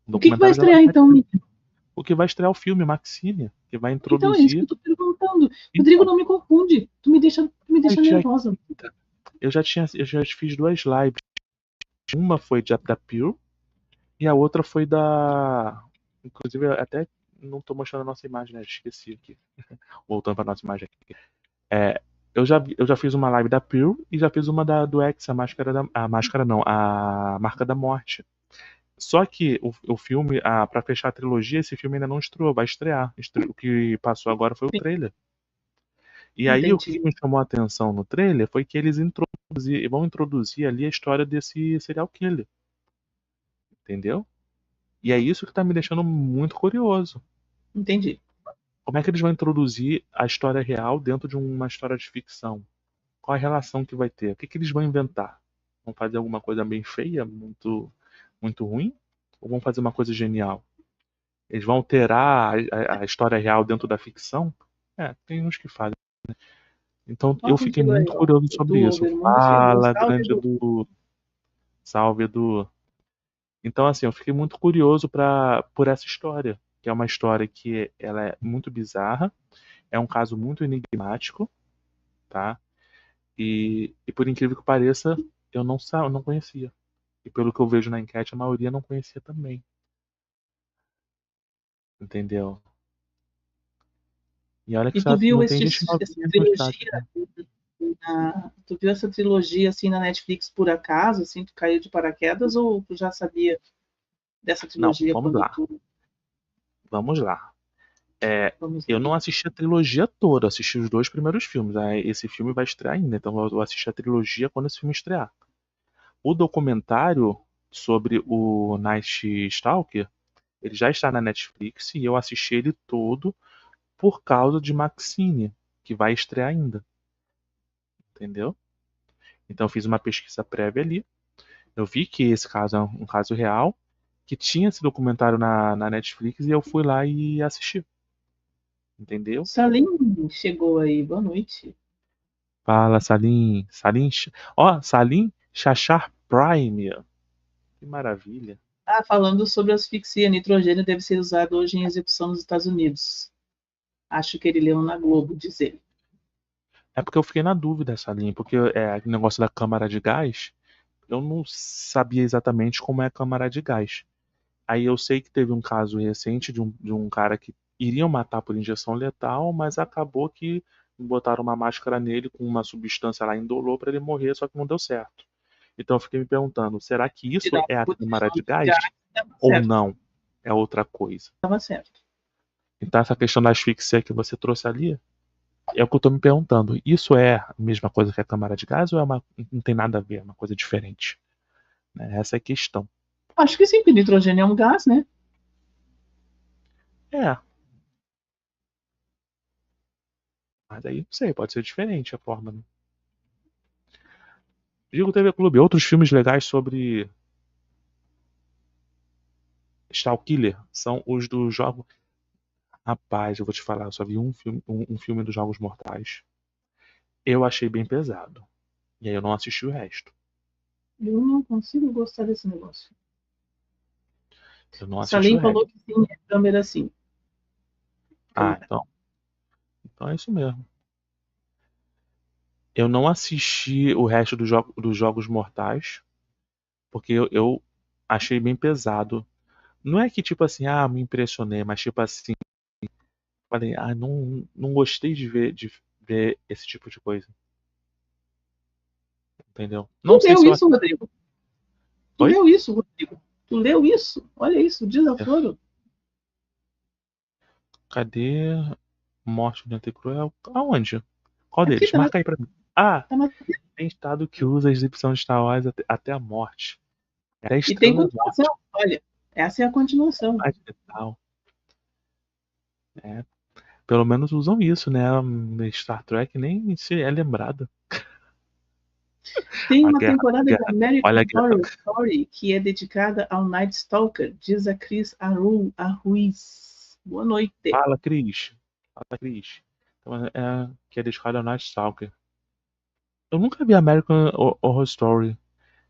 O O que vai documentário já tá estrear na então, Netflix. menino? O que vai estrear é o filme Maxine, que vai Então é isso que introduzir. eu tô perguntando. Rodrigo, Então, não me confunde. Tu me deixa mas já, nervosa. eu já fiz 2 lives. Uma foi da Pure e a outra foi da. Inclusive, eu até não tô mostrando a nossa imagem, né? Esqueci aqui. Voltando pra nossa imagem aqui. É, eu já fiz uma live da Pure e já fiz uma do X, a máscara não, a Marca da Morte. Só que o filme, pra fechar a trilogia, esse filme ainda não estreou, vai estrear. O que passou agora foi o Sim, trailer. E aí o que entendi. me chamou a atenção no trailer foi que eles vão introduzir ali a história desse serial killer, entendeu? E é isso que tá me deixando muito curioso. Entendi. Como é que eles vão introduzir a história real dentro de uma história de ficção? Qual a relação que vai ter? O que que eles vão inventar? Vão fazer alguma coisa bem feia, muito, muito ruim? Ou vão fazer uma coisa genial? Eles vão alterar a história real dentro da ficção? É, tem uns que fazem. Então Ó, eu fiquei contigo aí, muito ó. curioso O sobre do isso. Bermudas chegou. Fala, Salve, grande Edu. Edu. Salve, Edu. Então, assim, eu fiquei muito curioso por essa história, que é uma história que ela é muito bizarra, é um caso muito enigmático, tá? E por incrível que pareça, eu não conhecia. E pelo que eu vejo na enquete, a maioria não conhecia também, entendeu? E olha que E tu viu não tem gente essa novinha no chat, trilogia? né? Tu viu essa trilogia assim na Netflix por acaso? Assim, tu caiu de paraquedas ou tu já sabia dessa Não, trilogia vamos quando lá, tu. vamos lá. É, Vamos eu ver. não assisti a trilogia toda, eu assisti os 2 primeiros filmes. Aí esse filme vai estrear ainda, então eu vou assistir a trilogia quando esse filme estrear. O documentário sobre o Night Stalker, ele já está na Netflix e eu assisti ele todo por causa de Maxine, que vai estrear ainda, entendeu? Então eu fiz uma pesquisa prévia ali, eu vi que esse caso é um caso real, que tinha esse documentário na Netflix e eu fui lá e assisti, entendeu? Salim chegou aí. Boa noite. Fala, Salim. Ó, Salim Chachar Prime. Que maravilha. Ah, falando sobre asfixia, nitrogênio deve ser usado hoje em execução nos Estados Unidos. Acho que ele leu na Globo, diz ele. É porque eu fiquei na dúvida, Salim, porque aquele negócio da câmara de gás, eu não sabia exatamente como é a câmara de gás. Aí eu sei que teve um caso recente de um cara que iriam matar por injeção letal, mas acabou que botaram uma máscara nele com uma substância lá indolor para ele morrer, só que não deu certo. Então eu fiquei me perguntando, será que isso Tirar é a por câmara de injeção de gás, gás estava ou certo. não? É outra coisa. Estava certo. Então essa questão da asfixia que você trouxe ali, é o que eu estou me perguntando. Isso é a mesma coisa que a câmara de gás ou não tem nada a ver, é uma coisa diferente? Né? Essa é a questão. Acho que sim, porque nitrogênio é um gás, né? É, mas aí não sei, pode ser diferente a forma, né? Digo TV Clube, outros filmes legais sobre Stalker Killer são os do jogo. Rapaz, eu vou te falar, eu só vi um filme dos Jogos Mortais. Eu achei bem pesado. E aí eu não assisti o resto. Eu não consigo gostar desse negócio. Eu não O assisti o Salim Rec. falou que sim, é câmera sim. Ah, Câmera. então é isso mesmo. Eu não assisti o resto dos Jogos Mortais, porque eu achei bem pesado. Não é que, tipo assim, me impressionei, mas tipo assim, falei, não gostei de ver esse tipo de coisa. Entendeu? Não Tu sei leu se eu. isso, Rodrigo? Tu Oi? leu isso, Rodrigo? Tu leu isso? Olha isso, desaforo. Cadê Morte Lenta e Cruel? Aonde? Qual Aqui deles? tá na, Marca aí pra mim. Ah, tá na... tem estado que usa a exibição de Star Wars até a morte. Era a E tem Estrela da Morte. continuação. Olha, essa é a continuação. Mais letal. É, pelo menos usam isso, né? Star Trek nem se é lembrada. Tem A uma guerra, a temporada de guerra. Olha a American guerra. Horror Story que é dedicada ao Night Stalker, diz a Cris Arruiz. Boa noite. Fala, Cris. Fala, Cris. Então, que é dedicado ao Night Stalker. Eu nunca vi American Horror Story.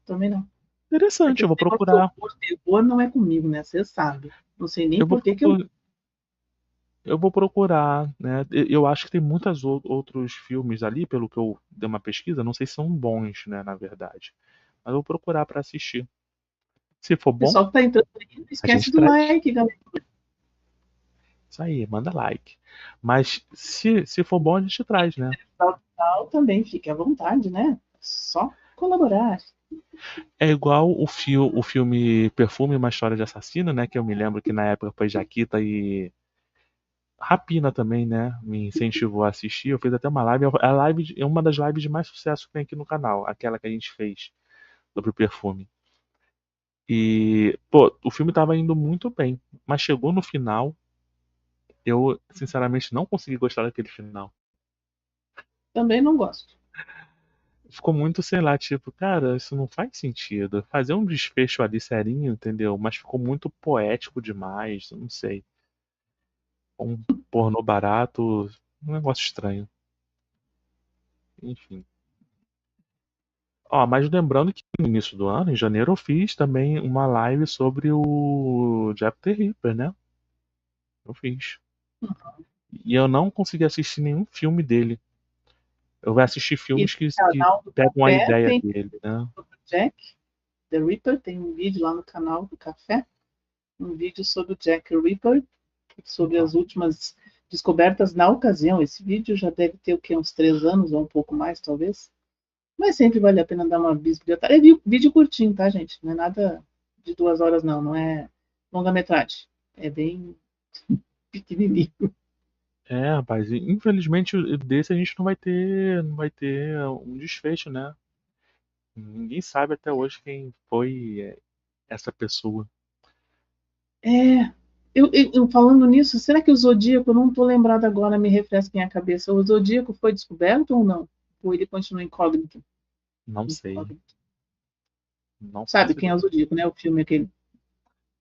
Também não. É que Interessante, eu esse vou negócio de procurar. horror, terror não é comigo, né? Você sabe. Não sei nem Eu vou por que que eu. procurar. Eu vou procurar, né? Eu acho que tem muitos outros filmes ali, pelo que eu dei uma pesquisa, não sei se são bons, né, na verdade. Mas eu vou procurar pra assistir. Se for O bom, pessoal que tá entrando aí, não a esquece gente do traz. like, galera. Isso aí, manda like. Mas se for bom, a gente traz, né? Também fique à vontade, né? Só colaborar. É igual o filme Perfume, uma história de assassino, né? Que eu me lembro que na época foi Jaquita e Rapina também, né? Me incentivou a assistir. Eu fiz até uma live. A live é uma das lives de mais sucesso que tem aqui no canal, aquela que a gente fez sobre o Perfume. E, pô, o filme tava indo muito bem, mas chegou no final, eu sinceramente não consegui gostar daquele final. Também não gosto. Ficou muito, sei lá, tipo, cara, isso não faz sentido. Fazer um desfecho ali serinho, entendeu? Mas ficou muito poético demais, eu não sei. Um pornô barato, um negócio estranho. Enfim. Ó, mas lembrando que no início do ano, em janeiro, eu fiz também uma live sobre o Jack the Ripper, né? Eu fiz. E eu não consegui assistir nenhum filme dele. Eu vou assistir E filmes no que canal do pegam a Café ideia tem dele, né? sobre o Jack the Ripper, tem um vídeo lá no canal do Café, um vídeo sobre o Jack the Ripper, sobre Ó, as últimas descobertas na ocasião. Esse vídeo já deve ter o quê? Uns 3 anos ou um pouco mais, talvez. Mas sempre vale a pena dar uma bisbilhotada. É vídeo curtinho, tá, gente? Não é nada de 2 horas, não. Não é longa-metragem. É bem pequenininho. rapaz, infelizmente desse a gente não vai ter um desfecho, né? Ninguém sabe até hoje quem foi essa pessoa. É, eu falando nisso, será que o Zodíaco, eu não estou lembrada agora, me refresca a cabeça, o Zodíaco foi descoberto ou não? Ou ele continua incógnito? Não sei, Incógnito. não Sabe faço quem é o ideia. Zodíaco, né? O filme aquele.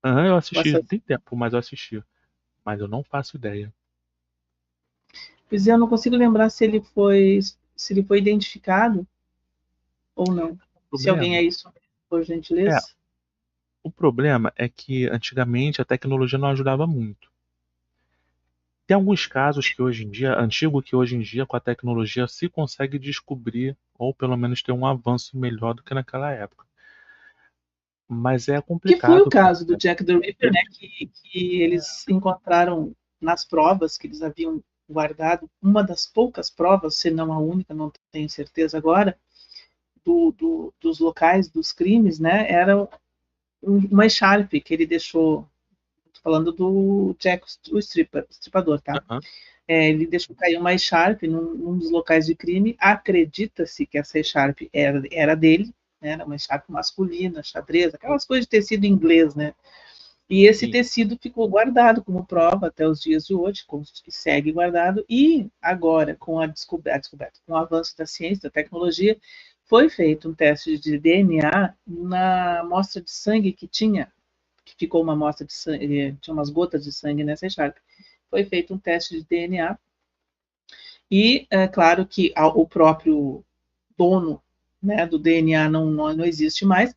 Aham, eu O assisti, assassino. tem tempo, mas eu assisti. Mas eu não faço ideia. Pois é, eu não consigo lembrar se ele foi identificado ou não. O Se alguém problema, aí souber, por é, gentileza. o problema é que antigamente a tecnologia não ajudava muito. Tem alguns casos que hoje em dia, antigo que hoje em dia com a tecnologia se consegue descobrir ou pelo menos ter um avanço melhor do que naquela época. Mas é Que foi o complicado, caso do cara. Jack the Ripper, né? Que eles encontraram nas provas que eles haviam guardado, uma das poucas provas, se não a única, não tenho certeza agora, dos locais dos crimes, né? Era uma echarpe que ele deixou, tô falando do Jack, o estripador, tá? Aham, Ele deixou cair uma echarpe num dos locais de crime. Acredita-se que essa echarpe era dele, né? Era uma echarpe masculina, xadrez, aquelas coisas de tecido inglês, né? E esse sim. tecido ficou guardado como prova até os dias de hoje, segue guardado, e agora, com a descoberta, com o avanço da ciência, da tecnologia, foi feito um teste de DNA na amostra de sangue que ficou uma amostra de sangue, tinha umas gotas de sangue nessa echarpe. Foi feito um teste de DNA, e é claro que o próprio dono, né, do DNA não existe mais,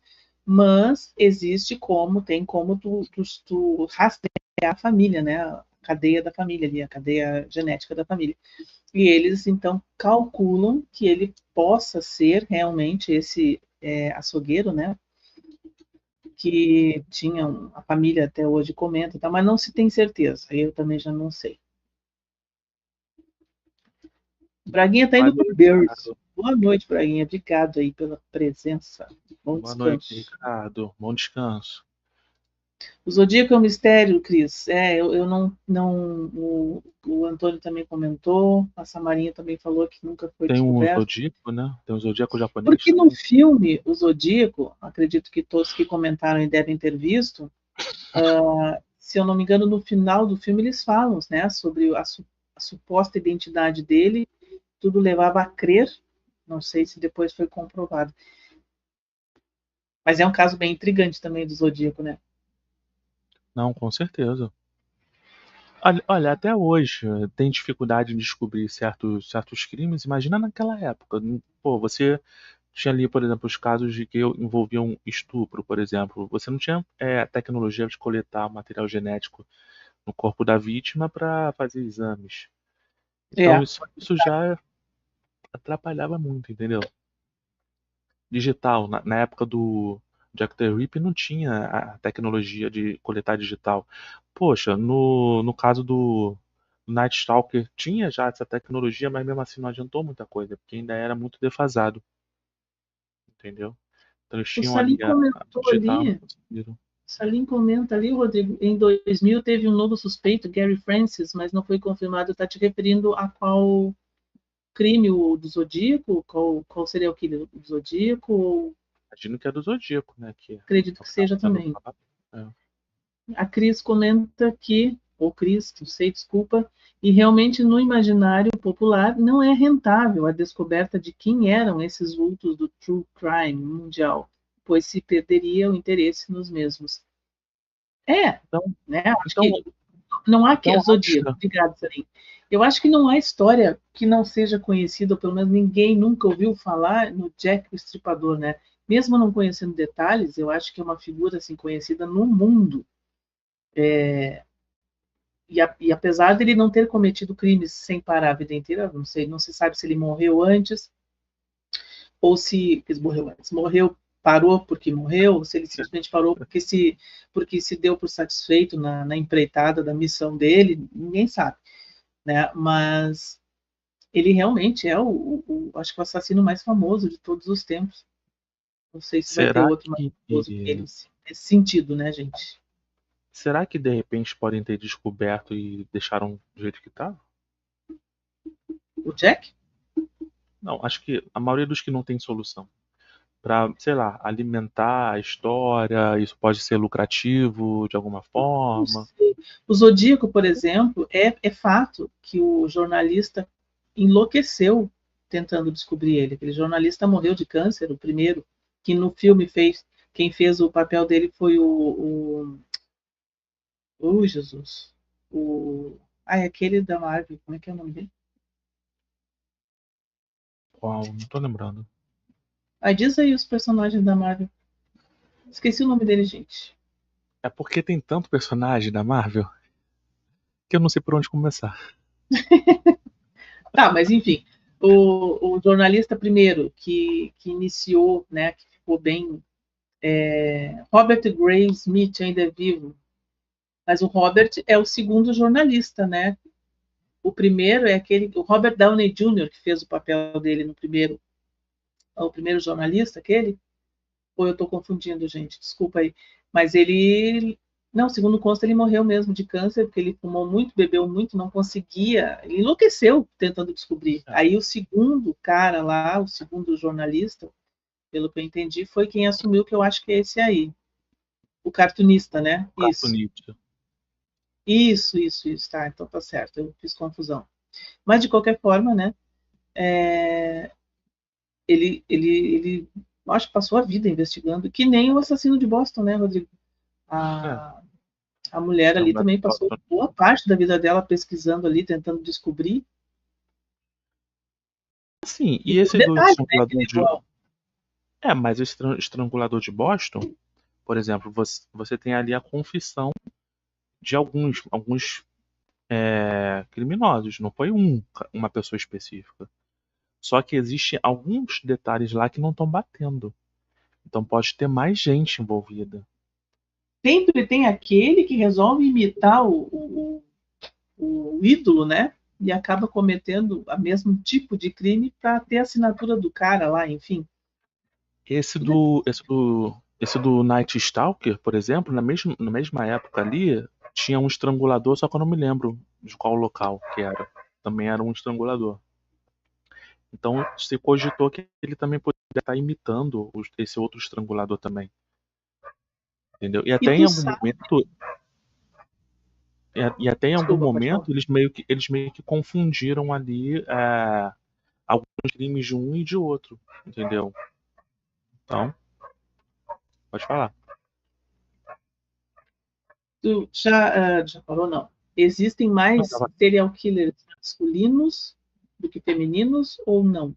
mas existe tem como tu rastrear a família, né? A cadeia da família ali, a cadeia genética da família. E eles, então, calculam que ele possa ser realmente esse açougueiro, né? Que tinha a família até hoje comenta, tá? Mas não se tem certeza. Eu também já não sei. Braguinha está indo Valeu, para o berço. Ricardo. Boa noite, Braguinha. Obrigado aí pela presença. Bom Boa noite, descanso. Ricardo. Bom descanso. O Zodíaco é um mistério, Cris. Eu não o Antônio também comentou, a Samarinha também falou que nunca foi Tem um descoberto. zodíaco, né? Tem um zodíaco japonês Porque no também. filme, o Zodíaco, acredito que todos que comentaram e devem ter visto, se eu não me engano, no final do filme eles falam, né, sobre a suposta identidade dele, tudo levava a crer, não sei se depois foi comprovado. Mas é um caso bem intrigante também do Zodíaco, né? Não, com certeza. Olha, até hoje tem dificuldade em descobrir certos crimes. Imagina naquela época. Pô, você tinha ali, por exemplo, os casos de que envolviam estupro, por exemplo. Você não tinha tecnologia de coletar material genético no corpo da vítima para fazer exames. Então É, isso já atrapalhava muito, entendeu? Digital, na época do Jack the Ripper não tinha a tecnologia de coletar digital. Poxa, no caso do Night Stalker tinha já essa tecnologia, mas mesmo assim não adiantou muita coisa, porque ainda era muito defasado, entendeu? Então eles o tinham ali Salim a comentou digital, não ali, conseguiram. Salim comenta ali, Rodrigo, em 2000 teve um novo suspeito, Gary Francis, mas não foi confirmado. Está te referindo a qual crime, o do Zodíaco? Qual seria o killer do Zodíaco? Imagino que é do Zodíaco, né? Que é Acredito o que que tá seja sendo também. falado. É. A Cris comenta que, ou Cris, não sei, desculpa, e realmente no imaginário popular não é rentável a descoberta de quem eram esses vultos do true crime mundial, pois se perderia o interesse nos mesmos. É, Então, né? Acho então, que não há que então Zodíaco, acha. obrigado, Salim. Eu acho que não há história que não seja conhecida, ou pelo menos ninguém nunca ouviu falar no Jack o Estripador, né? Mesmo não conhecendo detalhes, eu acho que é uma figura assim conhecida no mundo. E apesar dele não ter cometido crimes sem parar a vida inteira, não sei, não se sabe se ele morreu antes ou se ele morreu antes, morreu, parou porque morreu, ou se ele simplesmente parou porque se deu por satisfeito na empreitada da missão dele, ninguém sabe, né? Mas ele realmente é acho que o assassino mais famoso de todos os tempos. Não sei se vai ter Será outro mais que famoso que ele nesse sentido, né, gente? será que de repente podem ter descoberto e deixaram do jeito que estava? O Jack? Não, acho que a maioria dos que não tem solução. Para, sei lá, alimentar a história, isso pode ser lucrativo de alguma forma. O Zodíaco, por exemplo, é fato que o jornalista enlouqueceu tentando descobrir ele. Aquele jornalista morreu de câncer, o primeiro, que no filme fez. Quem fez o papel dele foi Jesus. Aquele da Marvel, como é que é o nome dele? Uau, não tô lembrando. Diz aí os personagens da Marvel. Esqueci o nome dele, gente. É porque tem tanto personagem da Marvel que eu não sei por onde começar. Tá, mas enfim, o jornalista primeiro que iniciou, né, que ficou bem. Robert Gray Smith ainda é vivo, mas o Robert é o segundo jornalista, né? O primeiro é o Robert Downey Jr., que fez o papel dele no primeiro, o primeiro jornalista, aquele. Ou eu estou confundindo, gente, desculpa aí. Mas ele, não, segundo consta, ele morreu mesmo de câncer, porque ele fumou muito, bebeu muito, não conseguia, ele enlouqueceu tentando descobrir. É, Aí o segundo cara lá, o segundo jornalista, pelo que eu entendi, foi quem assumiu, que eu acho que é esse aí, o cartunista, né? o Isso. cartunista. Isso, tá, então tá certo, eu fiz confusão. Mas de qualquer forma, né, ele acho que passou a vida investigando, que nem o assassino de Boston, né, Rodrigo? É, A, a mulher é o ali Matt também passou Watson. boa parte da vida dela pesquisando ali, tentando descobrir. Sim, E e tem um esses dois detalhe, né, que simuladores ele é de. igual. Mas o estrangulador de Boston, por exemplo, você tem ali a confissão de alguns criminosos, não foi uma pessoa específica. Só que existem alguns detalhes lá que não estão batendo. Então pode ter mais gente envolvida. Sempre tem aquele que resolve imitar o ídolo, né? E acaba cometendo o mesmo tipo de crime para ter a assinatura do cara lá, enfim. Esse do Night Stalker, por exemplo, na mesma época ali, tinha um estrangulador, só que eu não me lembro de qual local que era. Também era um estrangulador. Então se cogitou que ele também poderia estar imitando esse outro estrangulador também. Entendeu? E E até em tu algum sabe, momento, e até em algum desculpa, pode falar. momento eles meio que confundiram ali alguns crimes de um e de outro. Entendeu? Então, pode falar. Tu já falou, não. Existem Não, mais tava. serial killers masculinos do que femininos ou não?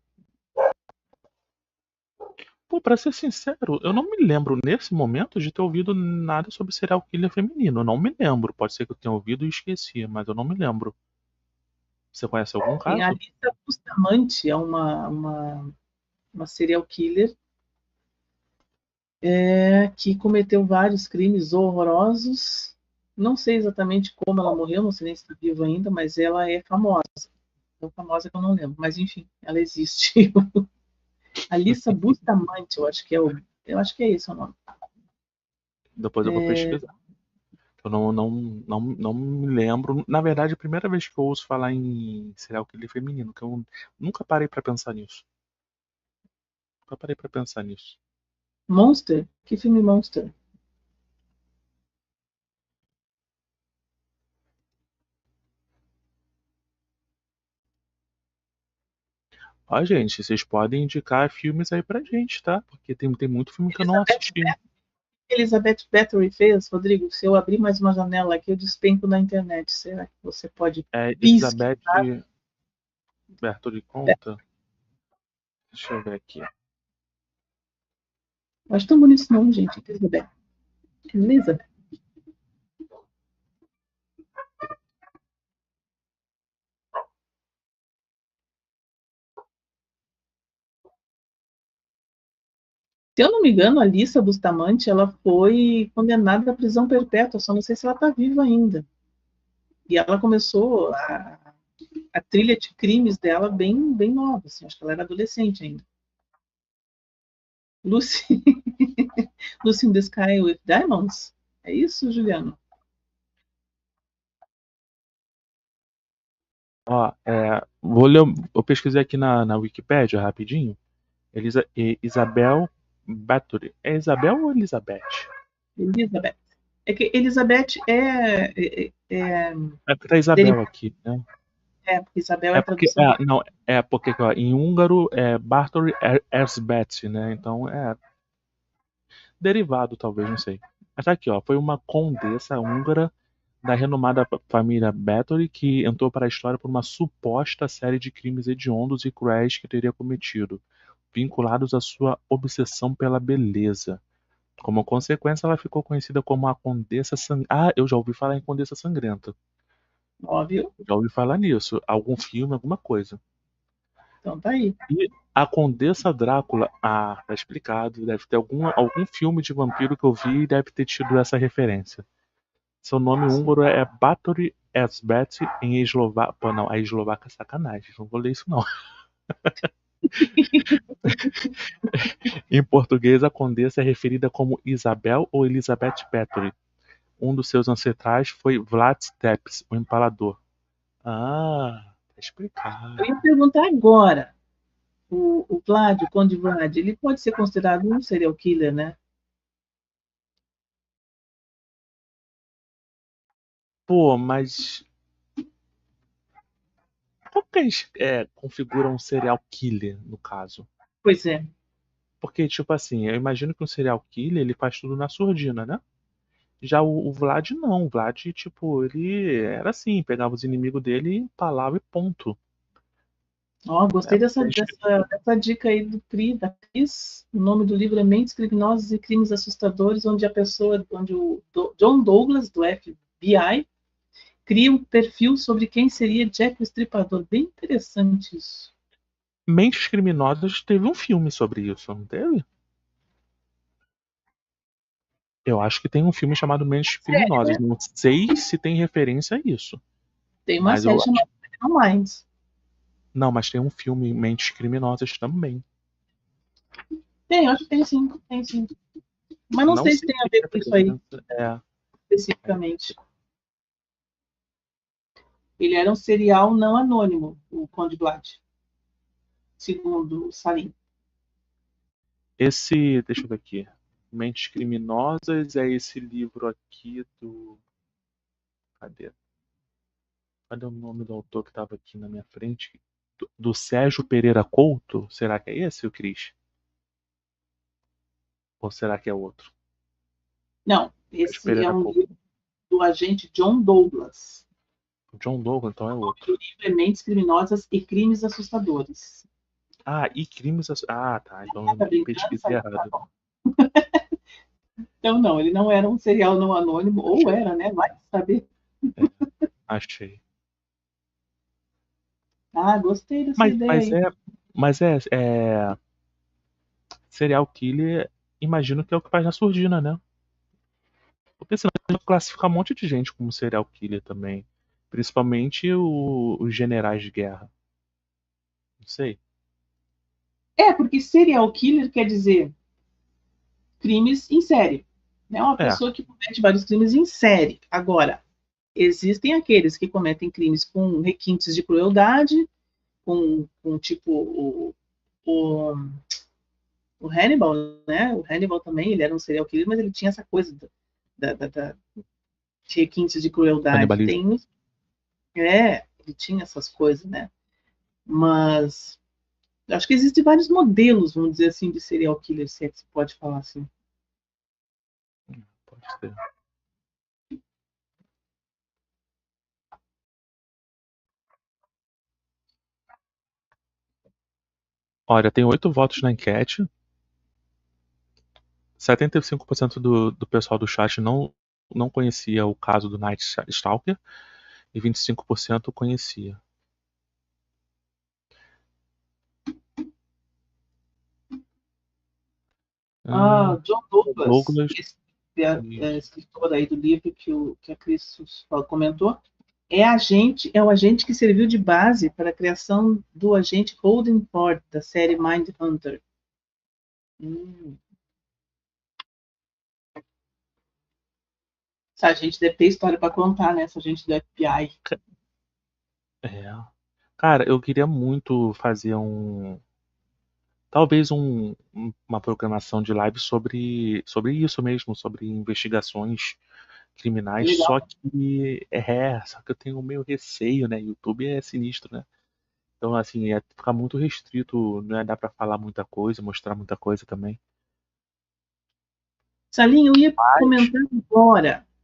Pô, pra ser sincero, eu não me lembro nesse momento de ter ouvido nada sobre serial killer feminino. Eu não me lembro. Pode ser que eu tenha ouvido e esqueci, mas eu não me lembro. Você conhece algum Tem a caso? Lisa Bustamante, é uma serial killer que cometeu vários crimes horrorosos. Não sei exatamente como ela morreu, não sei nem se está viva ainda, mas ela é famosa. Tão famosa que eu não lembro, mas enfim, ela existe. Alissa Bustamante, eu acho que é esse o nome. Depois eu vou pesquisar. Eu não me lembro. Na verdade, a primeira vez que eu ouço falar em serial killer feminino, que eu nunca parei pra pensar nisso. Nunca parei pra pensar nisso. Monster? Que filme Monster? Ó, gente, vocês podem indicar filmes aí pra gente, tá? Porque tem muito filme que eu não Elizabeth, assisti. Elizabeth Bathory fez, Rodrigo. Se eu abrir mais uma janela aqui, eu despenco na internet. Será que você pode Elizabeth pesquisar? Bertoli conta? Deixa eu ver aqui. Eu acho tão bonito esse nome, gente. Elizabeth. Elizabeth. Se eu não me engano, a Alissa Bustamante, ela foi condenada à prisão perpétua, só não sei se ela está viva ainda. E ela começou a trilha de crimes dela bem, bem nova, assim, acho que ela era adolescente ainda. Lucy, Lucy in the Sky with Diamonds? É isso, Juliano? Ó, vou ler, eu pesquisei aqui na Wikipédia rapidinho. Isabel Bathory. É Isabel ou Elizabeth? Elizabeth. É que Elizabeth É porque tá Isabel derivada, aqui, né? porque Isabel é É a porque, tradução. não, é porque ó, em húngaro é Bartori Erzsébet, né? Então é derivado, talvez, não sei. Mas tá aqui, ó, foi uma condessa húngara da renomada família Bathory que entrou para a história por uma suposta série de crimes hediondos e cruéis que teria cometido, vinculados à sua obsessão pela beleza. Como consequência, ela ficou conhecida como a Condessa Sangrenta. Ah, eu já ouvi falar em Condessa Sangrenta. Óbvio. Já ouvi falar nisso. Algum filme, alguma coisa. Então tá aí. E a Condessa Drácula, tá explicado. Deve ter algum filme de vampiro que eu vi e deve ter tido essa referência. Seu nome Sim. húngaro é Báthori Erzsébet em eslovaco. Pô, não, a eslovaca é sacanagem. Não vou ler isso, não. Em português, a condessa é referida como Isabel ou Elizabeth Bathory. Um dos seus ancestrais foi Vlad Tepes, o empalador. Tá Eu explicado. ia perguntar agora. O Vlad, o Conde Vlad, ele pode ser considerado um serial killer, né? Pô, mas como que eles configuram um serial killer, no caso? Pois é. Porque, tipo assim, eu imagino que um serial killer, ele faz tudo na surdina, né? Já o Vlad não. O Vlad, tipo, ele era assim, pegava os inimigos dele, empalava e ponto. Ó, gostei dessa, Bem dessa dica aí do Pri, da Cris. O nome do livro é Mentes Criminosas e Crimes Assustadores, onde a pessoa, onde o John Douglas, do FBI, cria um perfil sobre quem seria Jack o Estripador. Bem interessante isso. Mentes Criminosas teve um filme sobre isso, não teve? Eu acho que tem um filme chamado Mentes Sério, Criminosas. né? Não sei se tem referência a isso. Tem uma Mas série eu acho. chamada Criminal Minds. Não, mas tem um filme Mentes Criminosas também. Tem, acho que tem sim, tem sim. Mas não Não sei se sei tem a se ver tem com isso aí, referência. especificamente. Ele era um serial não anônimo, o Conde Blat, segundo Salim. Esse. Deixa eu ver aqui. Mentes Criminosas é esse livro aqui do. Cadê? Cadê o nome do autor que estava aqui na minha frente? Do Sérgio Pereira Couto? Será que é esse, o Cris? Ou será que é outro? Não, Sérgio esse é Pereira um Couto. livro do agente John Douglas. O John Douglas, então é O outro. livro é Mentes Criminosas e Crimes Assustadores. Ah, e crimes. Ah, tá. Então Tá eu brincando, pesquisei Salim? Tá errado. bom. Então, não, ele não era um serial não anônimo, ou Achei. era, né? Vai saber. É, achei. Ah, gostei dessa Mas, ideia mas aí. é. Mas é. Serial killer, imagino que é o que faz na surdina, né? Porque senão vai classificar um monte de gente como serial killer também. Principalmente os generais de guerra. Não sei. É, porque serial killer quer dizer crimes em série. Né? Uma É, pessoa que comete vários crimes em série. Agora, existem aqueles que cometem crimes com requintes de crueldade, com tipo o, o Hannibal, né? O Hannibal também, ele era um serial killer, mas ele tinha essa coisa de requintes de crueldade. canibalismo. Tem ele tinha essas coisas, né? Mas acho que existem vários modelos, vamos dizer assim, de serial killer, se é que se pode falar assim. Pode ser. Olha, tem 8 votos na enquete. 75% do pessoal do chat não conhecia o caso do Night Stalker e 25% conhecia. Ah, John Douglas, Douglas. esse escritor aí do livro que a Cris comentou, é o agente que serviu de base para a criação do agente Holden Ford, da série Mindhunter. Hum. Essa gente deve ter história para contar, né? Essa gente do FBI. É. Cara, eu queria muito fazer talvez uma programação de live sobre isso mesmo, sobre investigações Que criminais, legal. só que eu tenho meio receio, né? YouTube é sinistro, né? Então, assim, ia ficar muito restrito, não ia dar pra falar muita coisa, mostrar muita coisa também. Salinho, eu ia Mas, comentar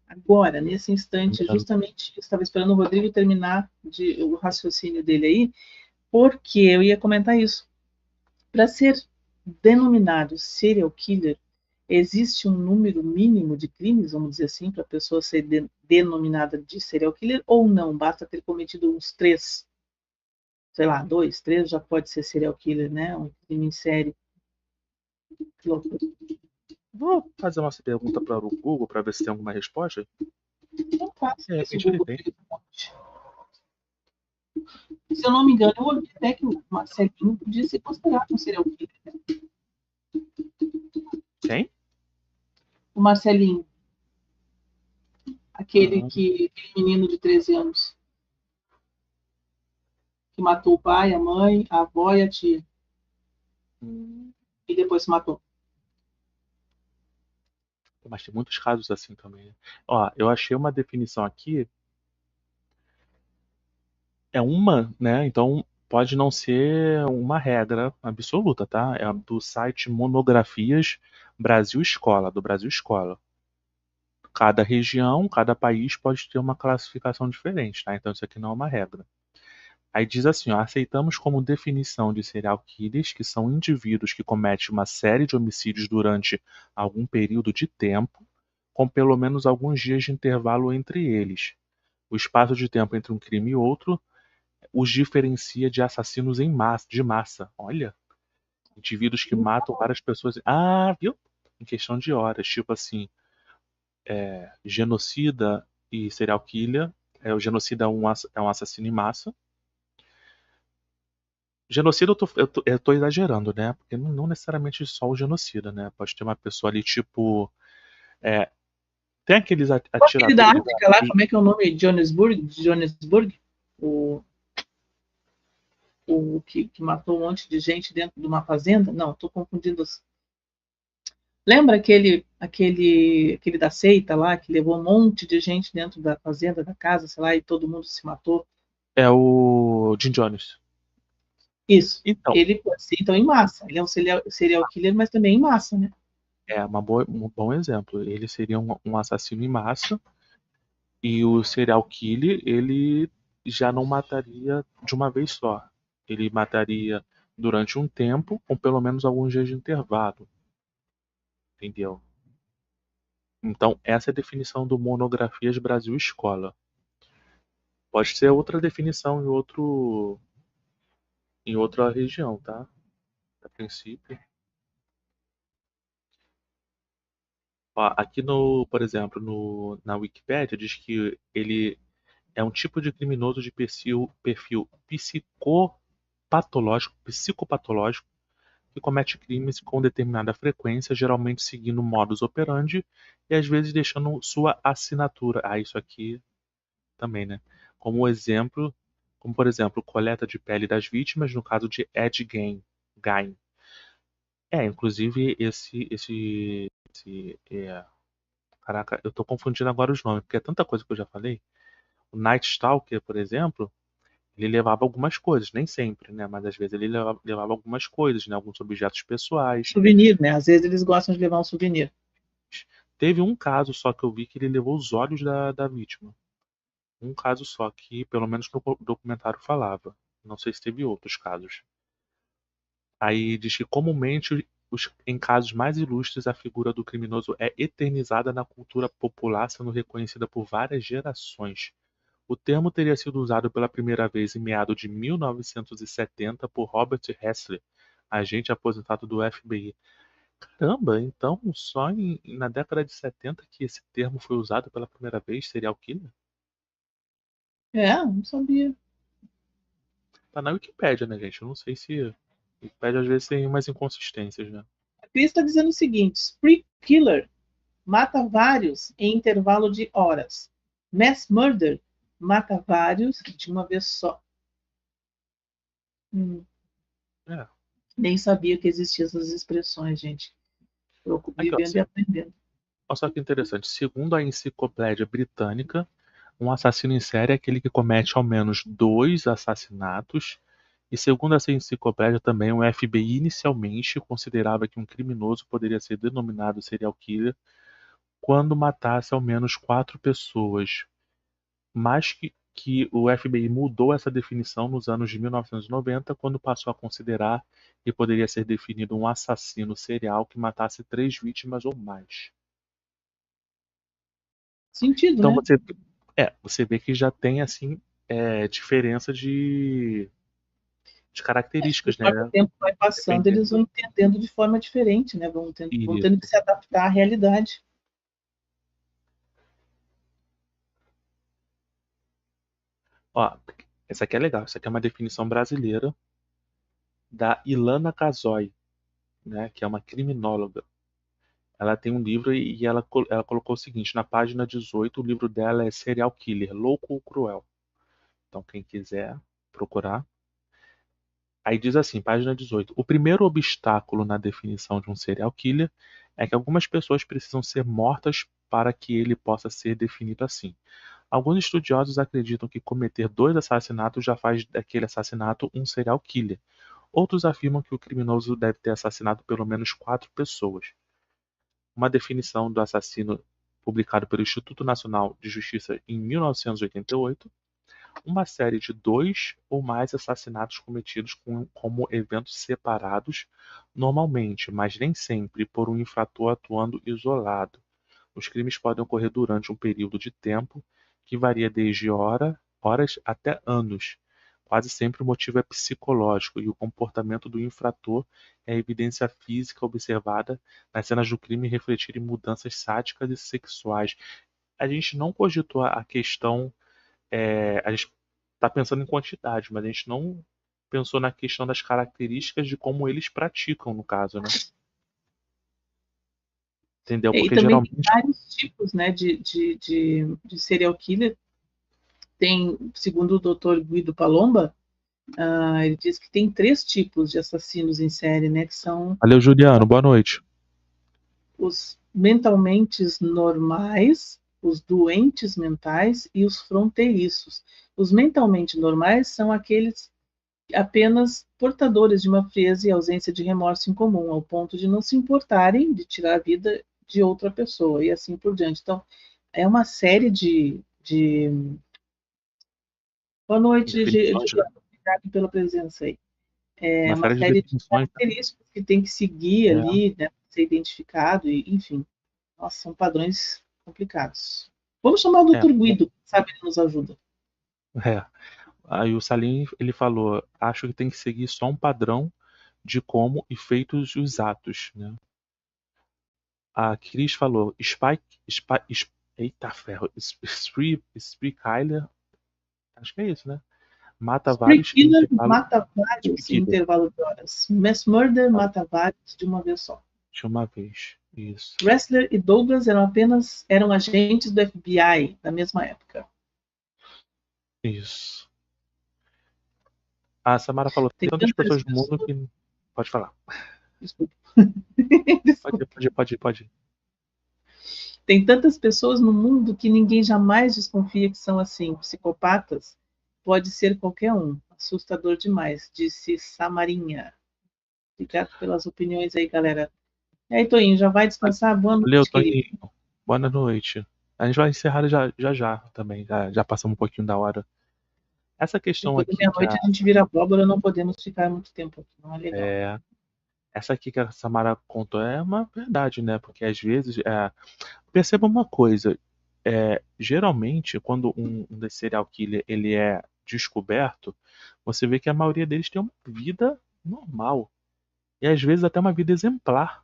agora, nesse instante, justamente, eu estava esperando o Rodrigo terminar o raciocínio dele aí, porque eu ia comentar isso. Para ser denominado serial killer, existe um número mínimo de crimes, vamos dizer assim, para a pessoa ser denominada de serial killer, ou não? Basta ter cometido uns três, sei lá, dois, três já pode ser serial killer, né? Um crime em série. Que loucura. vou fazer uma pergunta para o Google para ver se tem alguma resposta. Não faço De esse repente ele Google. tem. Se eu não me engano, eu ouvi até que o Marcelinho podia ser considerado um serial killer. Né? Quem? O Marcelinho, Ah, aquele menino de 13 anos, que matou o pai, a mãe, a avó e a tia, hum, e depois se matou. mas tem muitos casos assim também, né? Ó, eu achei uma definição aqui. É uma, né? Então pode não ser uma regra absoluta, tá? É do site Monografias Brasil Escola, do Brasil Escola. Cada região, cada país pode ter uma classificação diferente, tá? Então isso aqui não é uma regra. Aí diz assim, ó, aceitamos como definição de serial killers que são indivíduos que cometem uma série de homicídios durante algum período de tempo, com pelo menos alguns dias de intervalo entre eles. O espaço de tempo entre um crime e outro os diferencia de assassinos de massa. Olha, indivíduos que matam várias pessoas. Ah, viu? Em questão de horas. Tipo assim, genocida e serial killer. O genocida é um assassino em massa. Genocida eu tô exagerando, né? Porque não necessariamente só o genocida, né? Pode ter uma pessoa ali, tipo. é, Tem aqueles Aquele da atiradores. África lá, como é que é o nome? Johannesburg? O, o que matou um monte de gente dentro de uma fazenda? Não, estou confundindo. Lembra aquele da seita lá, que levou um monte de gente dentro da fazenda, da casa, sei lá, e todo mundo se matou? É o Jim Jones. Isso. Então, Ele pode ser, então, em massa. Ele é um serial killer, mas também em massa, né? um bom exemplo. Ele seria um assassino em massa. E o serial killer, ele já não mataria de uma vez só. Ele mataria durante um tempo, com pelo menos alguns dias de intervalo. Entendeu? Então, essa é a definição do Monografias Brasil Escola. Pode ser outra definição em outra região, tá? A princípio. Ó, aqui no, por exemplo, na Wikipédia diz que ele é um tipo de criminoso de perfil psicopatológico que comete crimes com determinada frequência, geralmente seguindo modus operandi e às vezes deixando sua assinatura. Ah, isso aqui também, né? Como exemplo, como por exemplo, coleta de pele das vítimas, no caso de Ed Gein. Inclusive caraca, eu tô confundindo agora os nomes, porque é tanta coisa que eu já falei. O Night Stalker, por exemplo, ele levava algumas coisas, nem sempre, né? Mas às vezes ele levava algumas coisas, né? Alguns objetos pessoais. Souvenir, né? Às vezes eles gostam de levar um souvenir. Teve um caso só que eu vi que ele levou os olhos da vítima. Um caso só que, pelo menos no documentário falava. Não sei se teve outros casos. Aí diz que comumente, em casos mais ilustres, a figura do criminoso é eternizada na cultura popular, sendo reconhecida por várias gerações. O termo teria sido usado pela primeira vez em meados de 1970 por Robert Hessler, agente aposentado do FBI. Caramba, então só na década de 70 que esse termo foi usado pela primeira vez, serial killer? É, não sabia. Tá na Wikipédia, né, gente? Eu não sei se. Wikipédia às vezes tem umas inconsistências, né? A Cris está dizendo o seguinte: spree killer mata vários em intervalo de horas. Mass murder mata vários de uma vez só. Hum, É. nem sabia que existiam essas expressões, gente. Eu Aqui, ó. vivendo e aprendendo. Olha só que interessante. Segundo a Enciclopédia Britânica, um assassino em série é aquele que comete ao menos dois assassinatos. E segundo essa enciclopédia também, o FBI inicialmente considerava que um criminoso poderia ser denominado serial killer quando matasse ao menos quatro pessoas. Mas que o FBI mudou essa definição nos anos de 1990, quando passou a considerar que poderia ser definido um assassino serial que matasse três vítimas ou mais. Sentido, Então né? você vê que já tem assim diferença de Acho que características, conforme o né? tempo vai passando, Dependendo. eles vão entendendo de forma diferente, né? Vão tendo Isso. que se adaptar à realidade. Ó, essa aqui é legal. Essa aqui é uma definição brasileira da Ilana Casoy, né? Que é uma criminóloga. Ela tem um livro e ela colocou o seguinte: na página 18, o livro dela é Serial Killer, Louco ou Cruel. Então, quem quiser procurar. Aí diz assim, página 18: o primeiro obstáculo na definição de um serial killer é que algumas pessoas precisam ser mortas para que ele possa ser definido assim. Alguns estudiosos acreditam que cometer dois assassinatos já faz daquele assassinato um serial killer. Outros afirmam que o criminoso deve ter assassinado pelo menos quatro pessoas. Uma definição do assassino publicado pelo Instituto Nacional de Justiça em 1988 uma série de 2 ou mais assassinatos cometidos como eventos separados, normalmente, mas nem sempre, por um infrator atuando isolado. Os crimes podem ocorrer durante um período de tempo que varia desde horas até anos. Quase sempre o motivo é psicológico e o comportamento do infrator é a evidência física observada nas cenas do crime refletirem mudanças sádicas e sexuais. A gente não cogitou a questão, a gente está pensando em quantidade, mas a gente não pensou na questão das características de como eles praticam, no caso, né? Entendeu? E Porque também tem geralmente. vários tipos, né, de serial killer. Tem, segundo o Dr. Guido Palomba, ele diz que tem 3 tipos de assassinos em série, né, que são Valeu, Juliano. Boa noite. os mentalmente normais, os doentes mentais e os fronteiriços. Os mentalmente normais são aqueles apenas portadores de uma frieza e ausência de remorso em comum, ao ponto de não se importarem de tirar a vida de outra pessoa e assim por diante. Então, é uma série de... Boa noite, Definições, né? Juliana. Obrigado pela presença aí. É Uma uma série de série de definições. características que tem que seguir É, ali, né, ser identificado, e, enfim. Nossa, são padrões complicados. Vamos chamar o é, doutor Guido, sabe, ele nos ajuda. é. Aí o Salim, ele falou, acho que tem que seguir só um padrão de como e feitos os atos, né? A Cris falou, eita ferro, Spree Kyler, acho que é isso, né? Mata Spree vários em Killer intervalo. mata vários em Killer, intervalo de horas. Mass Murder mata vários de uma vez só. de uma vez. Isso. Wrestler e Douglas eram agentes do FBI da mesma época. Isso. A Samara falou, tem Tem tantas tantas pessoas no mundo pessoas. que. Pode falar. Desculpa. Pode ir, Desculpa. pode ir, pode ir, pode ir. Tem tantas pessoas no mundo que ninguém jamais desconfia que são assim, psicopatas. Pode ser qualquer um. Assustador demais, disse Samarinha. Obrigado pelas opiniões aí, galera. E aí, Toinho, já vai descansar? Boa Valeu, noite, querido. Toninho. Boa noite. A gente vai encerrar já também. Já passamos um pouquinho da hora. Essa questão Depois da aqui que meia-noite a gente vira abóbora, não podemos ficar muito tempo aqui, não é legal. é, essa aqui que a Samara contou é uma verdade, né? Porque às vezes, perceba uma coisa, geralmente quando um desse serial killer ele é descoberto, você vê que a maioria deles tem uma vida normal e às vezes até uma vida exemplar.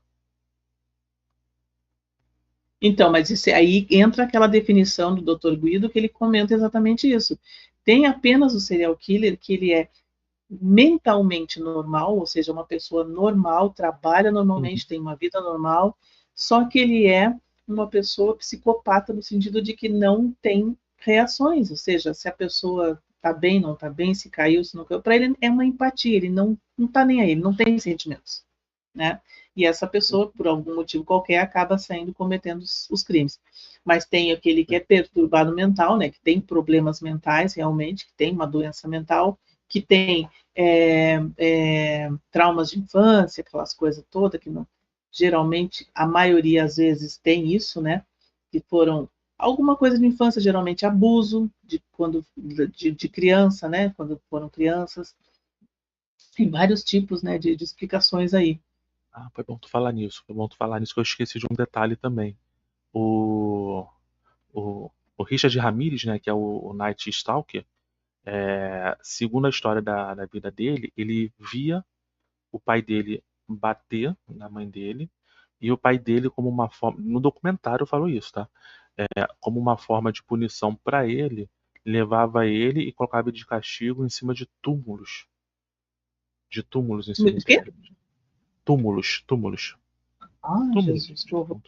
Então, mas isso, aí entra aquela definição do Dr. Guido que ele comenta exatamente isso. Tem apenas o serial killer que ele é mentalmente normal, ou seja, uma pessoa normal, trabalha Uhum. normalmente, tem uma vida normal, só que ele é uma pessoa psicopata no sentido de que não tem reações, ou seja, se a pessoa está bem, não está bem, se caiu, se não caiu, para ele é uma empatia, ele não está nem aí, ele não tem sentimentos, né? E essa pessoa, por algum motivo qualquer, acaba saindo cometendo os crimes. Mas tem aquele que é perturbado mental, né, que tem problemas mentais realmente, que tem uma doença mental, que tem traumas de infância, aquelas coisas todas que não, geralmente a maioria às vezes tem isso, né? Que foram alguma coisa de infância, geralmente abuso de criança, né? Quando foram crianças, tem vários tipos, né? De explicações aí. Ah, foi bom tu falar nisso. Foi bom tu falar nisso que eu esqueci de um detalhe também. O, o Richard Ramirez, né, que é o Night Stalker, segundo a história da vida dele, ele via o pai dele bater na mãe dele e o pai dele como uma forma, no documentário falou isso, tá? Como uma forma de punição para ele, levava ele e colocava ele de castigo em cima de túmulos em O quê? cemitério, túmulos, Ah, túmulos. Jesus, que horror.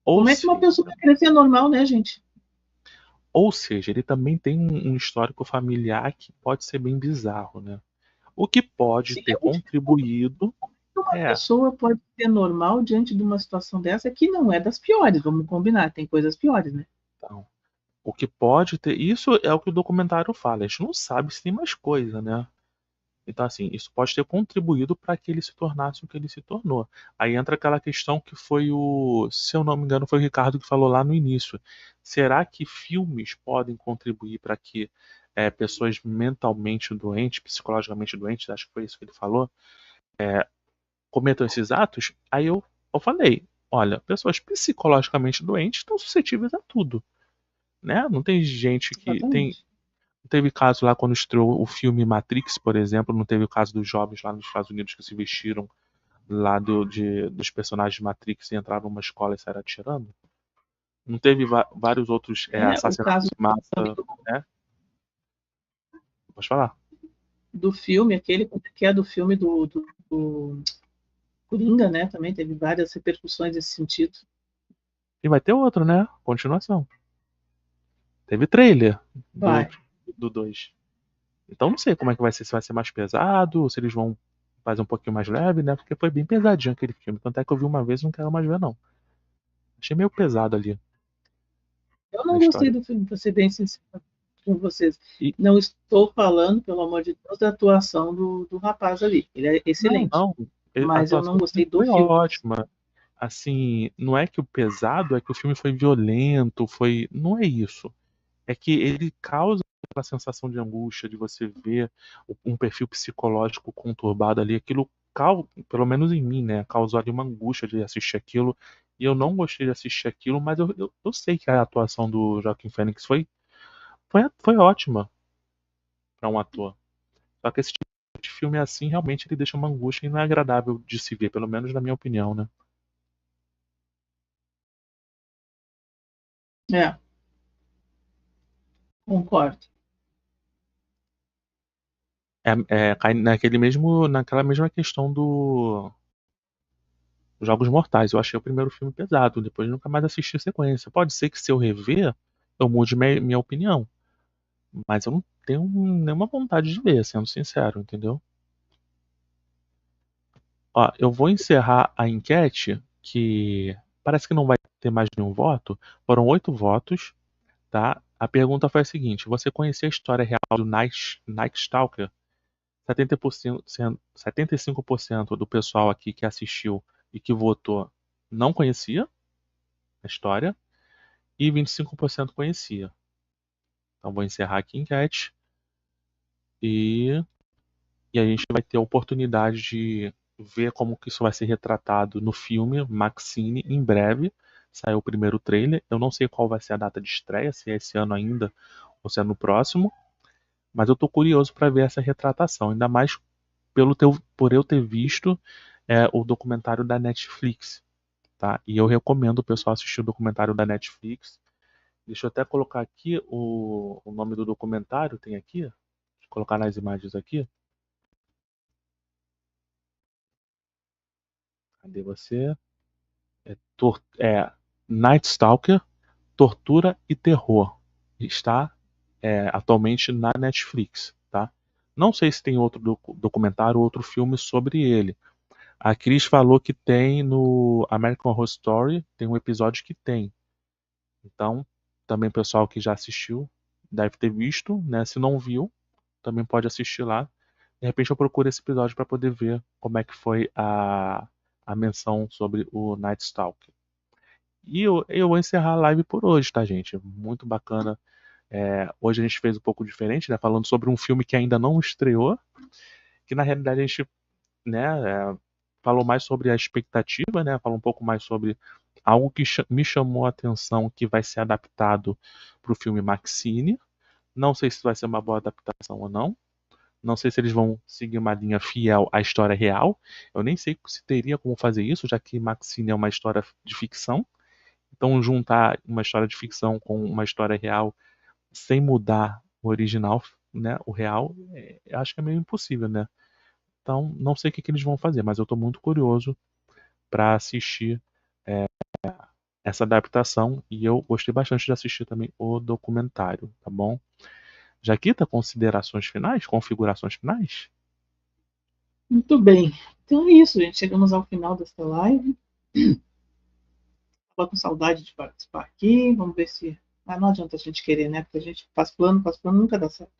Ou Como é que uma seja, pessoa vai crescer normal, né, gente? ou seja, ele também tem um histórico familiar que pode ser bem bizarro, né? O que pode Sim, ter contribuído uma é, pessoa pode ser normal diante de uma situação dessa que não é das piores, vamos combinar, tem coisas piores, né? então, o que pode ter, isso é o que o documentário fala, a gente não sabe se tem mais coisa, né? Então, assim, isso pode ter contribuído para que ele se tornasse o que ele se tornou. Aí entra aquela questão que foi se eu não me engano, foi o Ricardo que falou lá no início. Será que filmes podem contribuir para que pessoas mentalmente doentes, psicologicamente doentes, acho que foi isso que ele falou, cometam esses atos, aí eu falei, olha, pessoas psicologicamente doentes estão suscetíveis a tudo, né? Não tem gente que tem. Exatamente. Não teve caso lá quando estreou o filme Matrix, por exemplo, não teve o caso dos jovens lá nos Estados Unidos que se vestiram lá dos personagens de Matrix e entraram numa escola e saíram atirando? Não teve vários outros O assassinatos caso em massa, né? Pode falar. do filme, aquele que é do filme do Coringa, né? Também teve várias repercussões nesse sentido. E vai ter outro, né? Continuação. Teve trailer do Vai. do 2. Então não sei como é que vai ser, se vai ser mais pesado, ou se eles vão fazer um pouquinho mais leve, né? Porque foi bem pesadinho aquele filme. Tanto é que eu vi uma vez e não quero mais ver, não. Achei meio pesado ali Eu na não gostei história. do filme, para ser bem sincero com vocês. E Não estou falando, pelo amor de Deus, da atuação do rapaz ali. Ele é não, excelente. não. A Mas eu não atuação gostei do foi filme. ótima. Assim, não é que o pesado é que o filme foi violento, foi. Não é isso. É que ele causa aquela sensação de angústia de você ver um perfil psicológico conturbado ali. Aquilo, pelo menos em mim, né? Causou ali uma angústia de assistir aquilo. E eu não gostei de assistir aquilo, mas eu sei que a atuação do Joaquin Phoenix foi ótima para um ator. Só que esse tipo de filme assim, realmente ele deixa uma angústia e não é agradável de se ver, pelo menos na minha opinião, né? É, concordo. Cai naquela mesma questão do Jogos Mortais. Eu achei o primeiro filme pesado, depois nunca mais assisti a sequência. Pode ser que se eu rever, eu mude minha opinião. Mas eu não tenho nenhuma vontade de ver, sendo sincero, entendeu? Ó, eu vou encerrar a enquete, que parece que não vai ter mais nenhum voto. Foram 8 votos, tá? A pergunta foi a seguinte: você conhecia a história real do Night Stalker? 70%, 75% do pessoal aqui que assistiu e que votou não conhecia a história e 25% conhecia. Então vou encerrar aqui a enquete e, e a gente vai ter a oportunidade de ver como que isso vai ser retratado no filme Maxine em breve. Saiu o primeiro trailer. Eu não sei qual vai ser a data de estreia, se é esse ano ainda ou se é no próximo, mas eu estou curioso para ver essa retratação, ainda mais por eu ter visto o documentário da Netflix, tá? E eu recomendo o pessoal assistir o documentário da Netflix. Deixa eu até colocar aqui o nome do documentário, tem aqui, deixa eu colocar nas imagens aqui. Cadê você? É Night Stalker, Tortura e Terror. Está atualmente na Netflix, tá? Não sei se tem outro documentário ou outro filme sobre ele. A Cris falou que tem no American Horror Story, tem um episódio que tem. Então, também o pessoal que já assistiu deve ter visto, né? Se não viu, também pode assistir lá. De repente eu procuro esse episódio para poder ver como é que foi a menção sobre o Night Stalker. E eu vou encerrar a live por hoje, tá, gente? Muito bacana. Hoje a gente fez um pouco diferente, né? Falando sobre um filme que ainda não estreou, que na realidade a gente, né, falou mais sobre a expectativa, né? Falou um pouco mais sobre algo que me chamou a atenção, que vai ser adaptado para o filme Maxine. Não sei se vai ser uma boa adaptação ou não. Não sei se eles vão seguir uma linha fiel à história real. Eu nem sei se teria como fazer isso, já que Maxine é uma história de ficção. Então, juntar uma história de ficção com uma história real sem mudar o original, né, o real, acho que é meio impossível, né? Então, não sei o que eles vão fazer, mas eu estou muito curioso para assistir essa adaptação e eu gostei bastante de assistir também o documentário, tá bom? Jaquita, considerações finais? Configurações finais? Muito bem. Então é isso, gente. Chegamos ao final desta live. Estava com saudade de participar aqui. Vamos ver se. Ah, não adianta a gente querer, né? Porque a gente faz plano, nunca dá certo.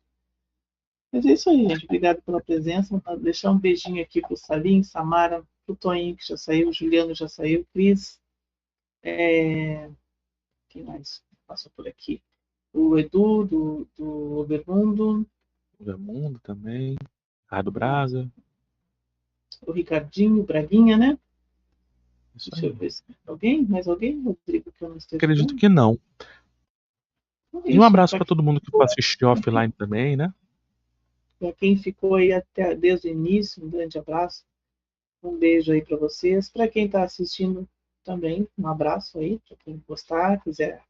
Mas é isso aí, gente. Obrigado pela presença. Vou deixar um beijinho aqui pro Salim, Samara, pro Toninho, que já saiu, o Juliano já saiu, Cris. Quem mais passou por aqui? o Edu do Obermundo, O Mundo também. Ricardo Braga. o Ricardinho, o Braguinha, né? Isso Deixa eu aí. ver se alguém, mais alguém, Rodrigo, que eu não esteja Acredito vendo. que não. Então, E um isso, abraço para todo mundo que assistiu offline também, né? para quem ficou aí até desde o início, um grande abraço. Um beijo aí para vocês. Para quem está assistindo também, um abraço aí. Para quem gostar, quiser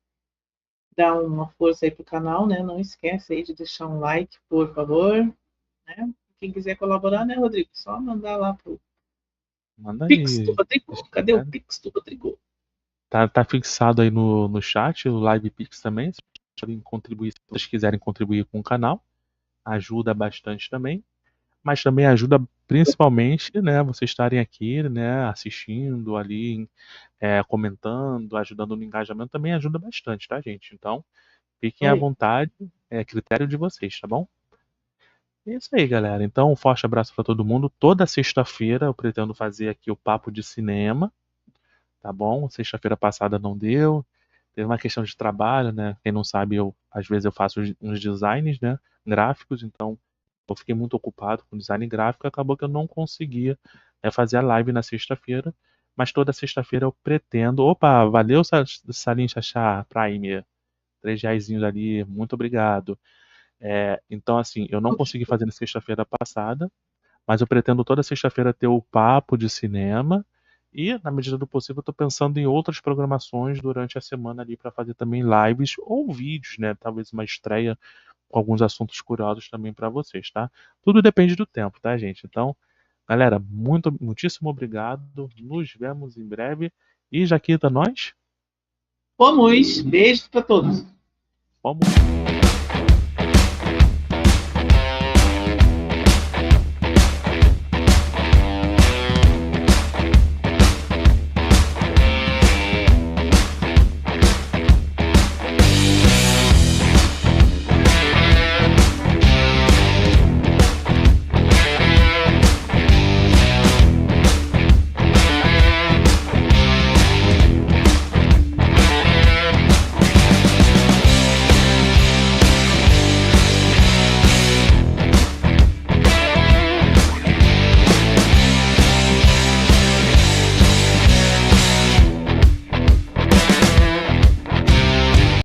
dar uma força aí pro canal, né? Não esquece aí de deixar um like, por favor. Né? Quem quiser colaborar, né, Rodrigo? Só mandar lá pro Manda Pix do aí. Rodrigo. Cadê o Pix do Rodrigo? Tá fixado aí no chat, o Live Pix também. Se vocês contribuir, se vocês quiserem contribuir com o canal, ajuda bastante também. Mas também ajuda principalmente, né, vocês estarem aqui, né, assistindo ali, comentando, ajudando no engajamento, também ajuda bastante, tá, gente? Então, fiquem à Oi. vontade, é critério de vocês, tá bom? É isso aí, galera. Então, um forte abraço para todo mundo. Toda sexta-feira eu pretendo fazer aqui o papo de cinema, tá bom? Sexta-feira passada não deu. Teve uma questão de trabalho, né? Quem não sabe, às vezes eu faço uns designs, né, gráficos, então eu fiquei muito ocupado com design gráfico, acabou que eu não conseguia fazer a live na sexta-feira, mas toda sexta-feira eu pretendo. Opa, valeu, Salim Chachá Prime, R$ 3 ali, muito obrigado. Então, assim, eu não consegui fazer na sexta-feira passada, mas eu pretendo toda sexta-feira ter o papo de cinema. E, na medida do possível, eu estou pensando em outras programações durante a semana ali para fazer também lives ou vídeos, né? Talvez uma estreia com alguns assuntos curiosos também para vocês, tá? Tudo depende do tempo, tá, gente? Então, galera, muitíssimo obrigado. Nos vemos em breve. E Jaquita, nós Vamos, beijos para todos. vamos.